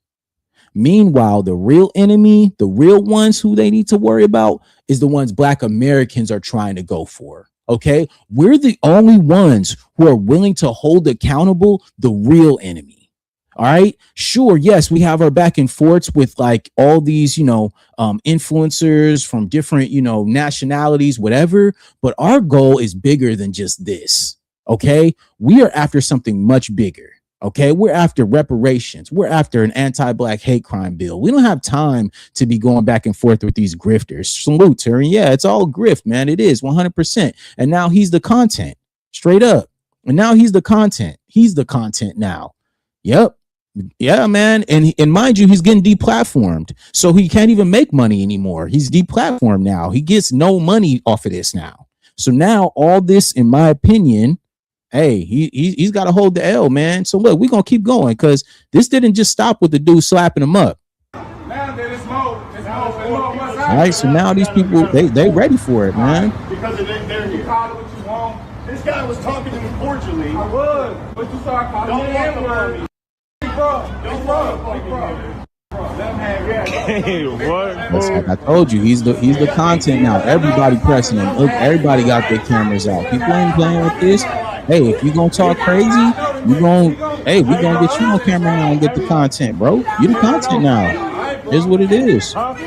Meanwhile, the real enemy, the real ones who they need to worry about is the ones Black Americans are trying to go for. Okay, we're the only ones who are willing to hold accountable the real enemy. All right, sure, yes, we have our back and forths with like all these, influencers from different, nationalities, whatever. But our goal is bigger than just this. Okay, we are after something much bigger. Okay, we're after reparations. We're after an anti-Black hate crime bill. We don't have time to be going back and forth with these grifters. Salute, Terry. Yeah, it's all grift, man. It is 100%. And now he's the content, straight up. And now he's the content. He's the content now. Yep. Yeah, man. And mind you, he's getting deplatformed. So he can't even make money anymore. He's deplatformed now. He gets no money off of this now. So now all this, in my opinion, hey, he's got to hold the L, man. So look, we're going to keep going because this didn't just stop with the dude slapping him up. All right, so now these people, they ready for it, man.
Because of their you call it what you want. This guy was talking to me cordially. I was, but you started calling me the N-word.
Like I told you, he's the content now. Everybody pressing him. Look, everybody got their cameras out. People ain't playing with this. Hey, if you gonna talk crazy, we gonna get you on camera now and get the content, bro. You the content now. Here's what it is.
Spit on me.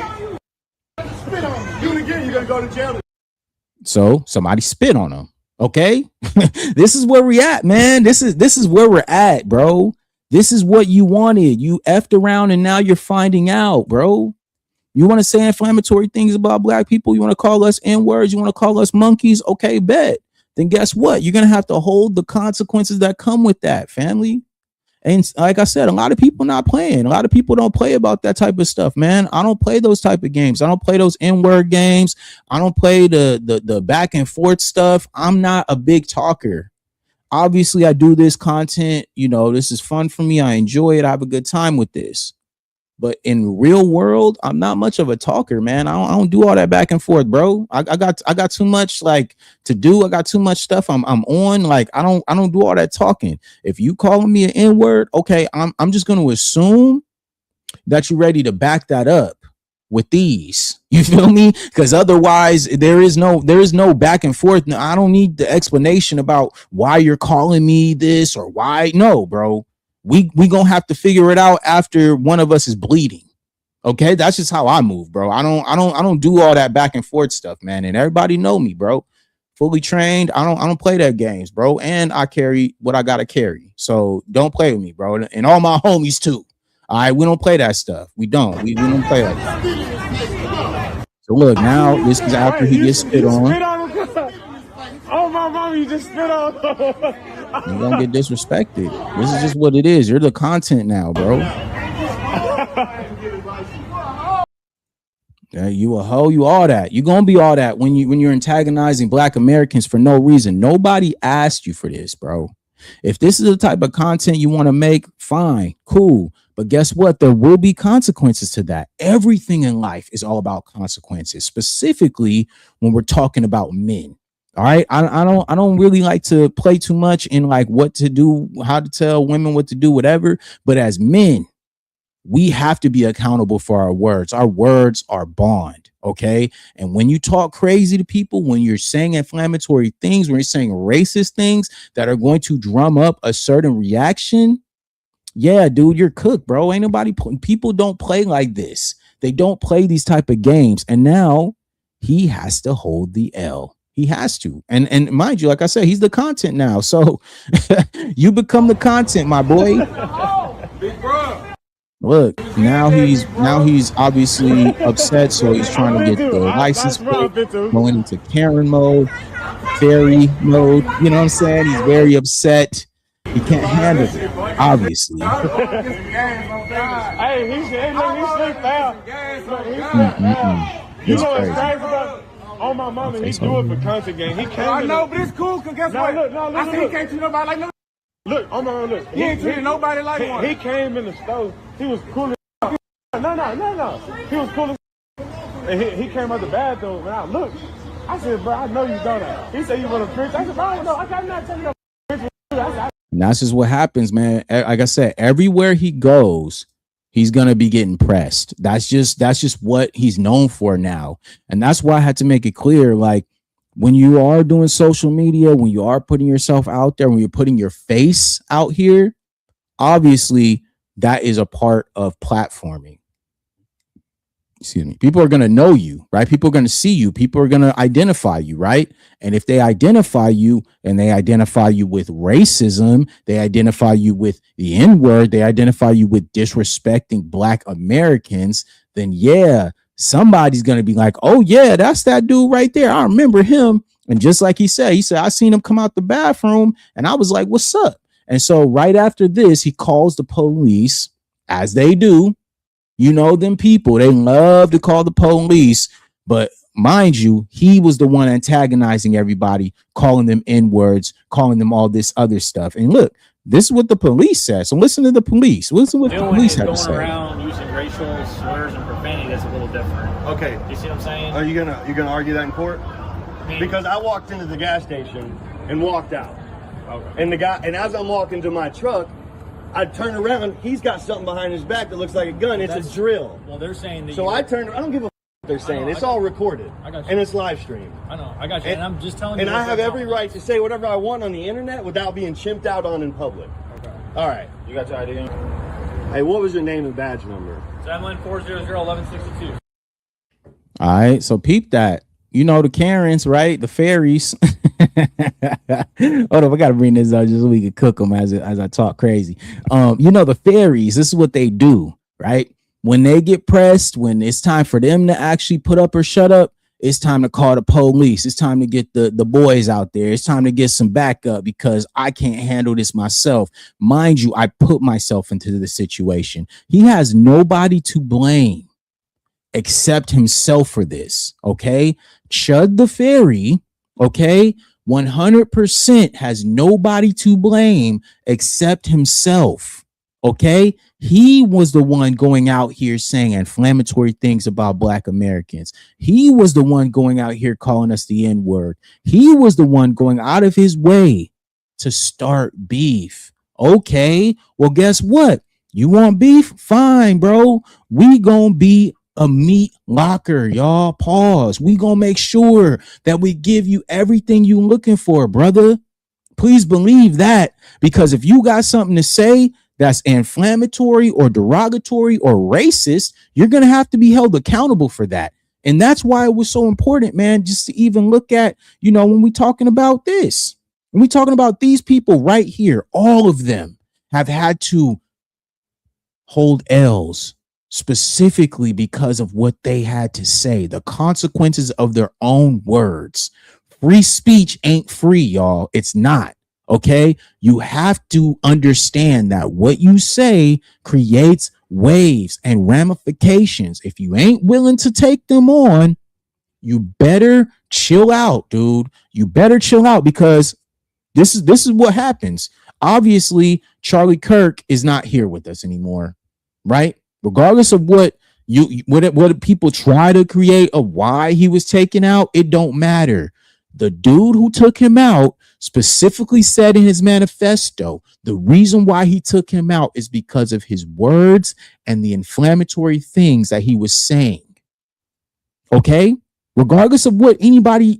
Do it again, you're gonna go to jail.
So somebody spit on him. Okay, this is where we at, man. This is where we're at, bro. This is what you wanted. You effed around and now you're finding out, bro. You want to say inflammatory things about Black people? You want to call us N-words? You want to call us monkeys? Okay, bet. Then guess what? You're going to have to hold the consequences that come with that, family. And like I said, a lot of people not playing. A lot of people don't play about that type of stuff, man. I don't play those type of games. I don't play those N-word games. I don't play the back and forth stuff. I'm not a big talker. Obviously, I do this content. This is fun for me. I enjoy it. I have a good time with this. But in the real world, I'm not much of a talker, man. I don't do all that back and forth, bro. I got too much like to do. I got too much stuff I'm on. Like I don't do all that talking. If you calling me an N-word, okay, I'm just going to assume that you're ready to back that up with these. You feel me? Because otherwise there is no back and forth. Now, I don't need the explanation about why you're calling me this or why. No, bro. We gonna have to figure it out after one of us is bleeding. Okay, that's just how I move, bro. I don't do all that back and forth stuff, man. And everybody know me, bro. Fully trained. I don't play that games, bro. And I carry what I gotta carry. So don't play with me, bro. And all my homies too. All right, we don't play that stuff. We don't. We don't play like that. So look, now this is after he gets spit on.
Oh my mom, you just spit on.
You're gonna get disrespected. This is just what it is. You're the content now, bro. Yeah, you a hoe, you all that. You're gonna be all that when you're antagonizing Black Americans for no reason. Nobody asked you for this, bro. If this is the type of content you want to make, fine, cool. But guess what? There will be consequences to that. Everything in life is all about consequences, specifically when we're talking about men. All right. I don't really like to play too much in like what to do, how to tell women what to do, whatever. But as men, we have to be accountable for our words. Our words are bond. OK. And when you talk crazy to people, when you're saying inflammatory things, when you're saying racist things that are going to drum up a certain reaction. Yeah, dude, you're cooked, bro. Ain't nobody. People don't play like this. They don't play these type of games. And now he has to hold the L. He has to. And mind you, like I said, he's the content now. So you become the content, my boy. Look, now he's obviously upset. So he's trying to get the license plate, going into Karen mode, fairy mode. You know what I'm saying? He's very upset. He can't handle it, obviously.
You
That's
know what's
crazy.
crazy about? On my mama, he do it for content game. He came.
I know, but it's cool, because guess what? I said he can't treat nobody like no.
Look, on my mama, look.
He ain't treating nobody like one.
He came in the store. He was cool as No. He was cool as and he came out the bathroom, and I looked. I said, bro, I know you done that. He said, you want a picture? I said, bro, I don't know. I'm not taking no picture.
And that's just what happens, man. Like I said, everywhere he goes, he's gonna be getting pressed. That's just what he's known for now. And that's why I had to make it clear, like, when you are doing social media, when you are putting yourself out there, when you're putting your face out here, obviously that is a part of platforming. Excuse me. People are going to know you, right? People are going to see you. People are going to identify you, right? And if they identify you and they identify you with racism, they identify you with the N-word, they identify you with disrespecting Black Americans, then yeah, somebody's going to be like, oh yeah, that's that dude right there. I remember him. And just like he said, I seen him come out the bathroom and I was like, what's up? And so right after this, he calls the police, as they do. You know, them people, they love to call the police, but mind you, he was the one antagonizing everybody, calling them N-words, calling them all this other stuff. And look, this is what the police said. So listen to the police. Listen to what the police had to say.
Going around using racial slurs and profanity, that's a little different.
Okay.
You see what I'm saying?
Are you gonna argue that in court? Because I walked into the gas station and walked out. Okay. And as I'm walking to my truck, I turn around, he's got something behind his back that looks like a gun. It's a drill.
Well, they're saying that.
So I don't give a what they're saying. It's all recorded.
I got you.
And it's live streamed.
I know. I got you. And I'm just telling you.
And I have every right to say whatever I want on the internet without being chimped out on in public.
Okay.
All right.
You got your ID?
Hey, what was your name and badge number?
71400-1162.
All right. So peep that. You know, the Karens, right? The fairies. Hold on, I gotta bring this up just so we can cook them as I talk crazy. You know, the fairies, this is what they do, right? When they get pressed, when it's time for them to actually put up or shut up, it's time to call the police. It's time to get the boys out there. It's time to get some backup because I can't handle this myself. Mind you, I put myself into the situation. He has nobody to blame except himself for this. Okay. Chud the Fairy, okay, 100% has nobody to blame except himself. Okay. He was the one going out here saying inflammatory things about Black Americans. He was the one going out here calling us the N-word. He was the one going out of his way to start beef. Okay. Well, guess what? You want beef? Fine, bro. We gonna be a meat locker, y'all. Pause. We gonna make sure that we give you everything you looking for, brother. Please believe that, because if you got something to say that's inflammatory or derogatory or racist, you're gonna have to be held accountable for that. And that's why it was so important, man, just to even look at, you know, when we talking about this, when we talking about these people right here, all of them have had to hold L's specifically because of what they had to say, the consequences of their own words. Free speech ain't free, y'all. It's not. Okay. You have to understand that what you say creates waves and ramifications. If you ain't willing to take them on, you better chill out, dude. You better chill out, because this is what happens. Obviously, Charlie Kirk is not here with us anymore, right? Regardless of what people try to create of why he was taken out, it don't matter. The dude who took him out specifically said in his manifesto, the reason why he took him out is because of his words and the inflammatory things that he was saying. Okay? Regardless of what anybody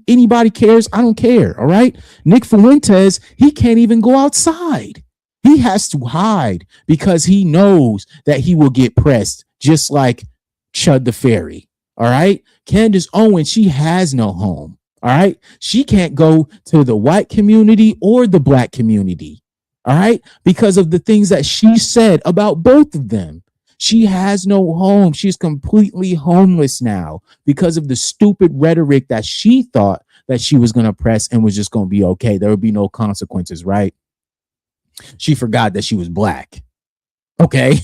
cares, I don't care. All right? Nick Fuentes, he can't even go outside. He has to hide because he knows that he will get pressed, just like Chud the Fairy. All right. Candace Owens, she has no home. All right. She can't go to the white community or the Black community. All right. Because of the things that she said about both of them. She has no home. She's completely homeless now because of the stupid rhetoric that she thought that she was going to press and was just going to be okay. There would be no consequences, right? She forgot that she was Black. Okay.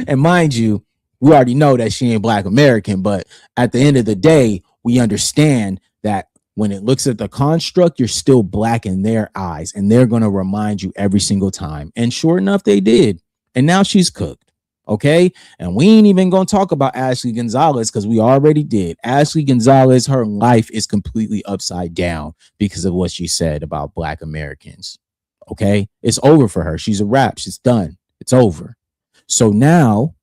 And mind you, We already know that she ain't Black American, but at the end of the day, we understand that when it looks at the construct, you're still Black in their eyes, and they're going to remind you every single time. And sure enough, they did. And now she's cooked. Okay. And we ain't even going to talk about Ashley Gonzalez because we already did. Ashley Gonzalez, her life is completely upside down because of what she said about Black Americans. Okay. It's over for her. She's a wrap. She's done. It's over. So now,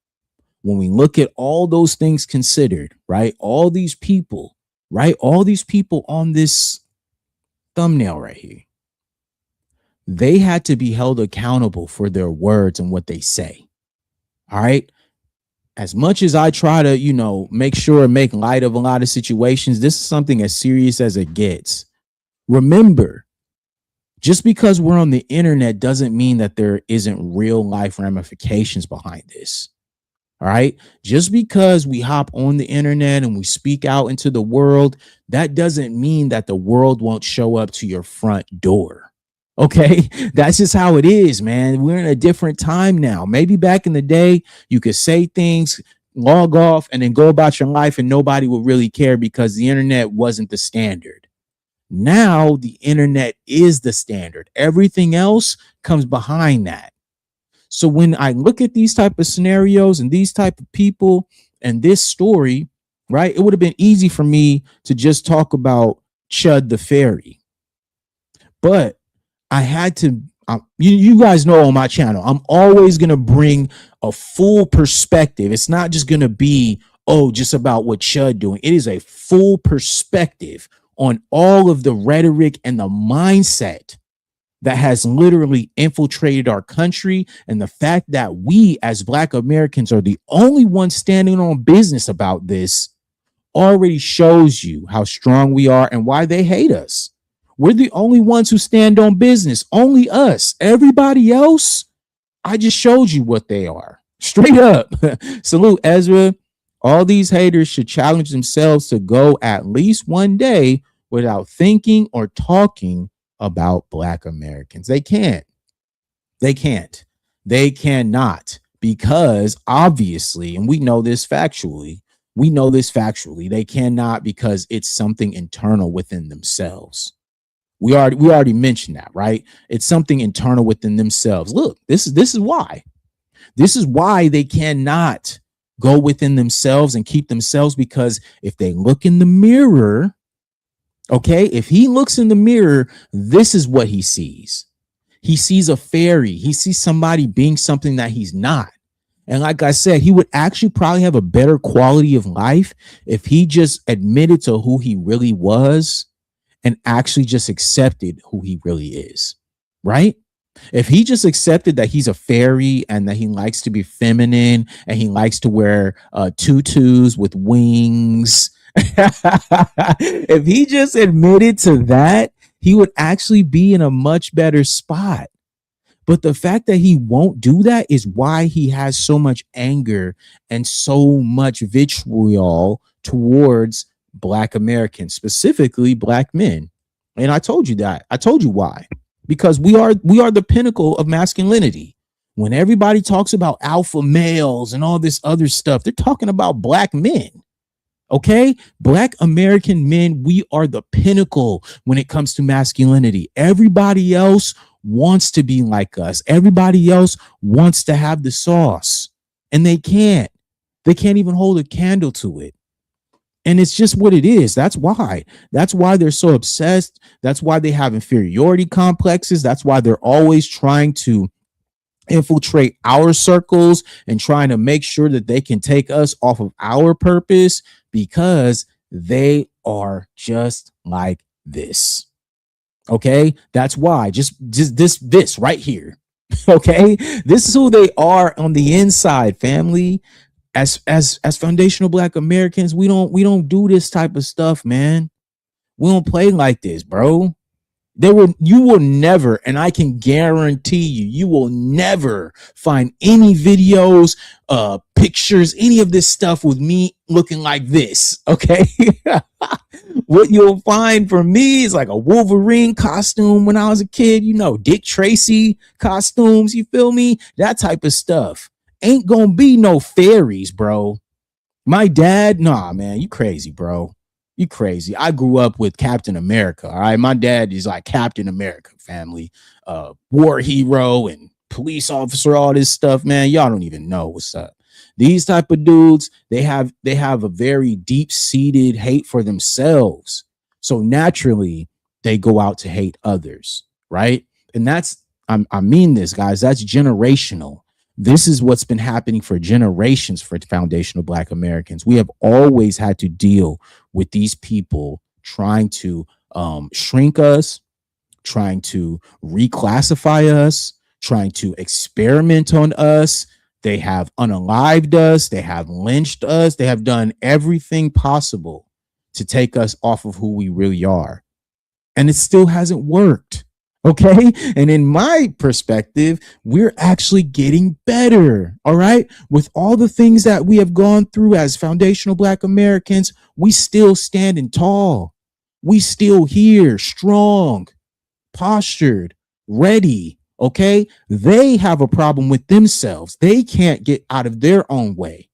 when we look at all those things considered, right? All these people, right? All these people on this thumbnail right here, they had to be held accountable for their words and what they say. All right. As much as I try to, you know, make sure and make light of a lot of situations, this is something as serious as it gets. Remember, just because we're on the internet doesn't mean that there isn't real life ramifications behind this. All right. Just because we hop on the internet and we speak out into the world, that doesn't mean that the world won't show up to your front door. Okay, that's just how it is, man. We're in a different time now. Maybe back in the day, you could say things, log off, and then go about your life and nobody would really care because the internet wasn't the standard. Now the internet is the standard. Everything else comes behind that. So when I look at these type of scenarios and these type of people and this story, right, it would have been easy for me to just talk about Chud the Fairy. But I had to, you guys know on my channel, I'm always going to bring a full perspective. It's not just going to be, oh, just about what Chud doing. It is a full perspective on all of the rhetoric and the mindset that has literally infiltrated our country. And the fact that we as Black Americans are the only ones standing on business about this already shows you how strong we are and why they hate us. We're the only ones who stand on business. Only us. Everybody else, I just showed you what they are. Straight up. Salute, Ezra. All these haters should challenge themselves to go at least one day without thinking or talking about Black Americans. They can't. They can't. They cannot, because obviously, and we know this factually, they cannot, because it's something internal within themselves. We already mentioned that, right? It's something internal within themselves. Look, this is why. This is why they cannot go within themselves and keep themselves, because if they look in the mirror, okay, if he looks in the mirror, this is what he sees. He sees a fairy. He sees somebody being something that he's not. And like I said, he would actually probably have a better quality of life if he just admitted to who he really was and actually just accepted who he really is, right? If he just accepted that he's a fairy and that he likes to be feminine and he likes to wear tutus with wings, if he just admitted to that, he would actually be in a much better spot. But the fact that he won't do that is why he has so much anger and so much vitriol towards Black Americans, specifically Black men. And I told you that. I told you why. Because we are the pinnacle of masculinity. When everybody talks about alpha males and all this other stuff, they're talking about Black men. Okay? Black American men, we are the pinnacle when it comes to masculinity. Everybody else wants to be like us. Everybody else wants to have the sauce. And they can't. They can't even hold a candle to it. And it's just what it is. That's why they're so obsessed. That's why they have inferiority complexes. That's why they're always trying to infiltrate our circles and trying to make sure that they can take us off of our purpose, because they are just like this. Okay, that's why. Just this right here. Okay, this is who they are on the inside, family. As foundational Black Americans, we don't do this type of stuff, man. We don't play like this, bro. You will never, and I can guarantee you will never find any videos, pictures, any of this stuff with me looking like this. Okay. What you'll find from me is like a Wolverine costume when I was a kid, Dick Tracy costumes, you feel me? That type of stuff. ain't gonna be no fairies, bro. My dad, nah, man, you crazy, bro. You crazy. I grew up with Captain America. All right. My dad is like Captain America family, war hero and police officer, all this stuff, man. Y'all don't even know what's up. These type of dudes, they have a very deep-seated hate for themselves. So naturally, they go out to hate others, right? And that's, I mean this, guys, that's generational. This is what's been happening for generations for foundational Black Americans. We have always had to deal with these people trying to shrink us, trying to reclassify us, trying to experiment on us. They have unalived us. They have lynched us. They have done everything possible to take us off of who we really are. And it still hasn't worked. Okay. And in my perspective, we're actually getting better. All right. With all the things that we have gone through as foundational Black Americans, we still standing tall. We still here, strong, postured, ready. Okay. They have a problem with themselves. They can't get out of their own way.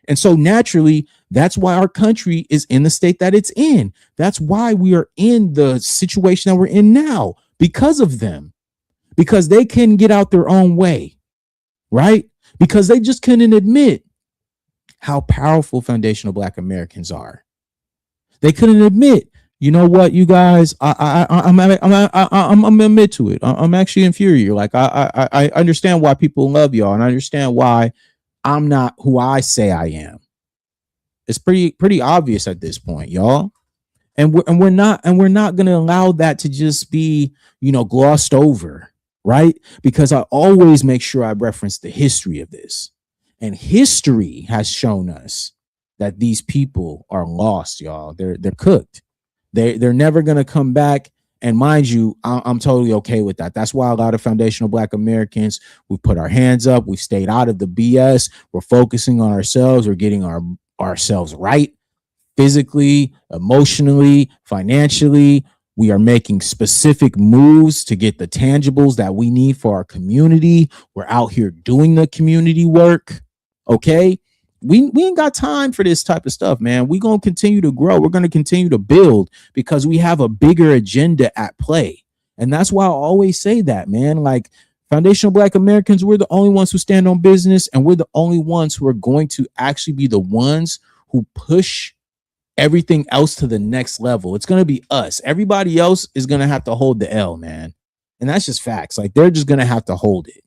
And so naturally, that's why our country is in the state that it's in. That's why we are in the situation that we're in now. Because of them, because they couldn't get out their own way, right? Because they just couldn't admit how powerful foundational Black Americans are. They couldn't admit, you know what, you guys, I'm admit to it. I'm actually infuriated. Like I understand why people love y'all, and I understand why I'm not who I say I am. It's pretty obvious at this point, y'all. And we're not going to allow that to just be, glossed over, right? Because I always make sure I reference the history of this. And history has shown us that these people are lost, y'all. They're cooked. They're never going to come back. And mind you, I'm totally okay with that. That's why a lot of foundational Black Americans, we put our hands up. We've stayed out of the BS. We're focusing on ourselves. We're getting ourselves right. Physically, emotionally, financially, we are making specific moves to get the tangibles that we need for our community. We're out here doing the community work. Okay. We ain't got time for this type of stuff, man. We're going to continue to grow. We're going to continue to build because we have a bigger agenda at play. And that's why I always say that, man. Like foundational Black Americans, we're the only ones who stand on business, and we're the only ones who are going to actually be the ones who push everything else to the next level. It's going to be us. Everybody else is going to have to hold the L, man. And that's just facts. Like they're just going to have to hold it.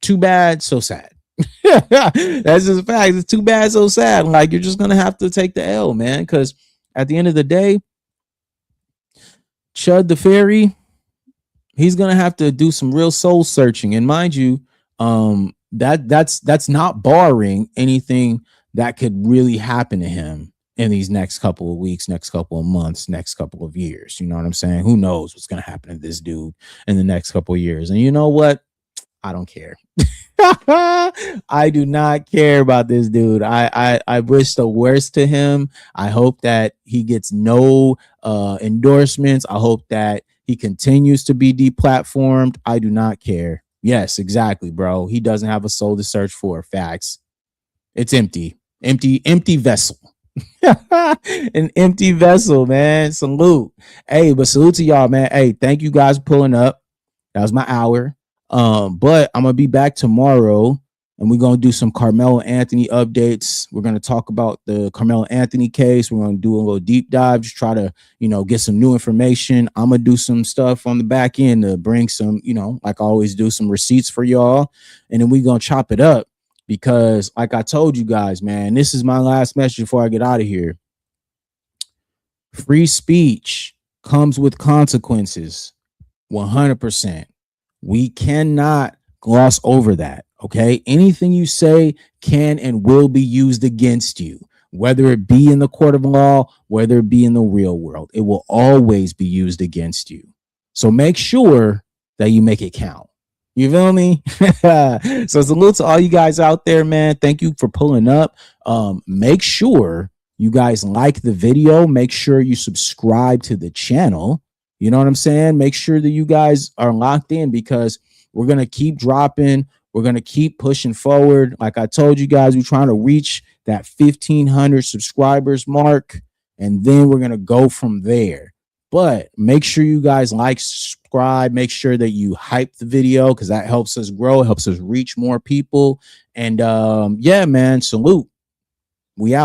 Too bad, so sad. That's just facts. It's too bad, so sad. Like you're just going to have to take the L, man. Because at the end of the day, Chud the Fairy, he's going to have to do some real soul searching. And mind you, that's not barring anything that could really happen to him in these next couple of weeks, next couple of months, next couple of years. You know what I'm saying? Who knows what's going to happen to this dude in the next couple of years? And you know what? I don't care. I do not care about this dude. I wish the worst to him. I hope that he gets no endorsements. I hope that he continues to be deplatformed. I do not care. Yes, exactly, bro. He doesn't have a soul to search for. Facts. It's empty vessel. An empty vessel, man. Salute. Hey, but salute to y'all, man. Hey, thank you guys for pulling up. That was my hour. But I'm gonna be back tomorrow, and we're gonna do some Carmelo Anthony updates. We're gonna talk about the Carmelo Anthony case. We're gonna do a little deep dive, just try to, get some new information. I'm gonna do some stuff on the back end to bring some, like I always do, some receipts for y'all, and then we're gonna chop it up. Because like I told you guys, man, this is my last message before I get out of here. Free speech comes with consequences. 100%. We cannot gloss over that. Okay. Anything you say can and will be used against you, whether it be in the court of law, whether it be in the real world. It will always be used against you. So make sure that you make it count. You feel me? So salute to all you guys out there, man. Thank you for pulling up. Make sure you guys like the video. Make sure you subscribe to the channel. You know what I'm saying? Make sure that you guys are locked in because we're going to keep dropping We're going to keep pushing forward. Like I told you guys, we're trying to reach that 1,500 subscribers mark, and then we're going to go from there. But make sure you guys like, subscribe, make sure that you hype the video, because that helps us grow, helps us reach more people. And yeah, man, salute. We out.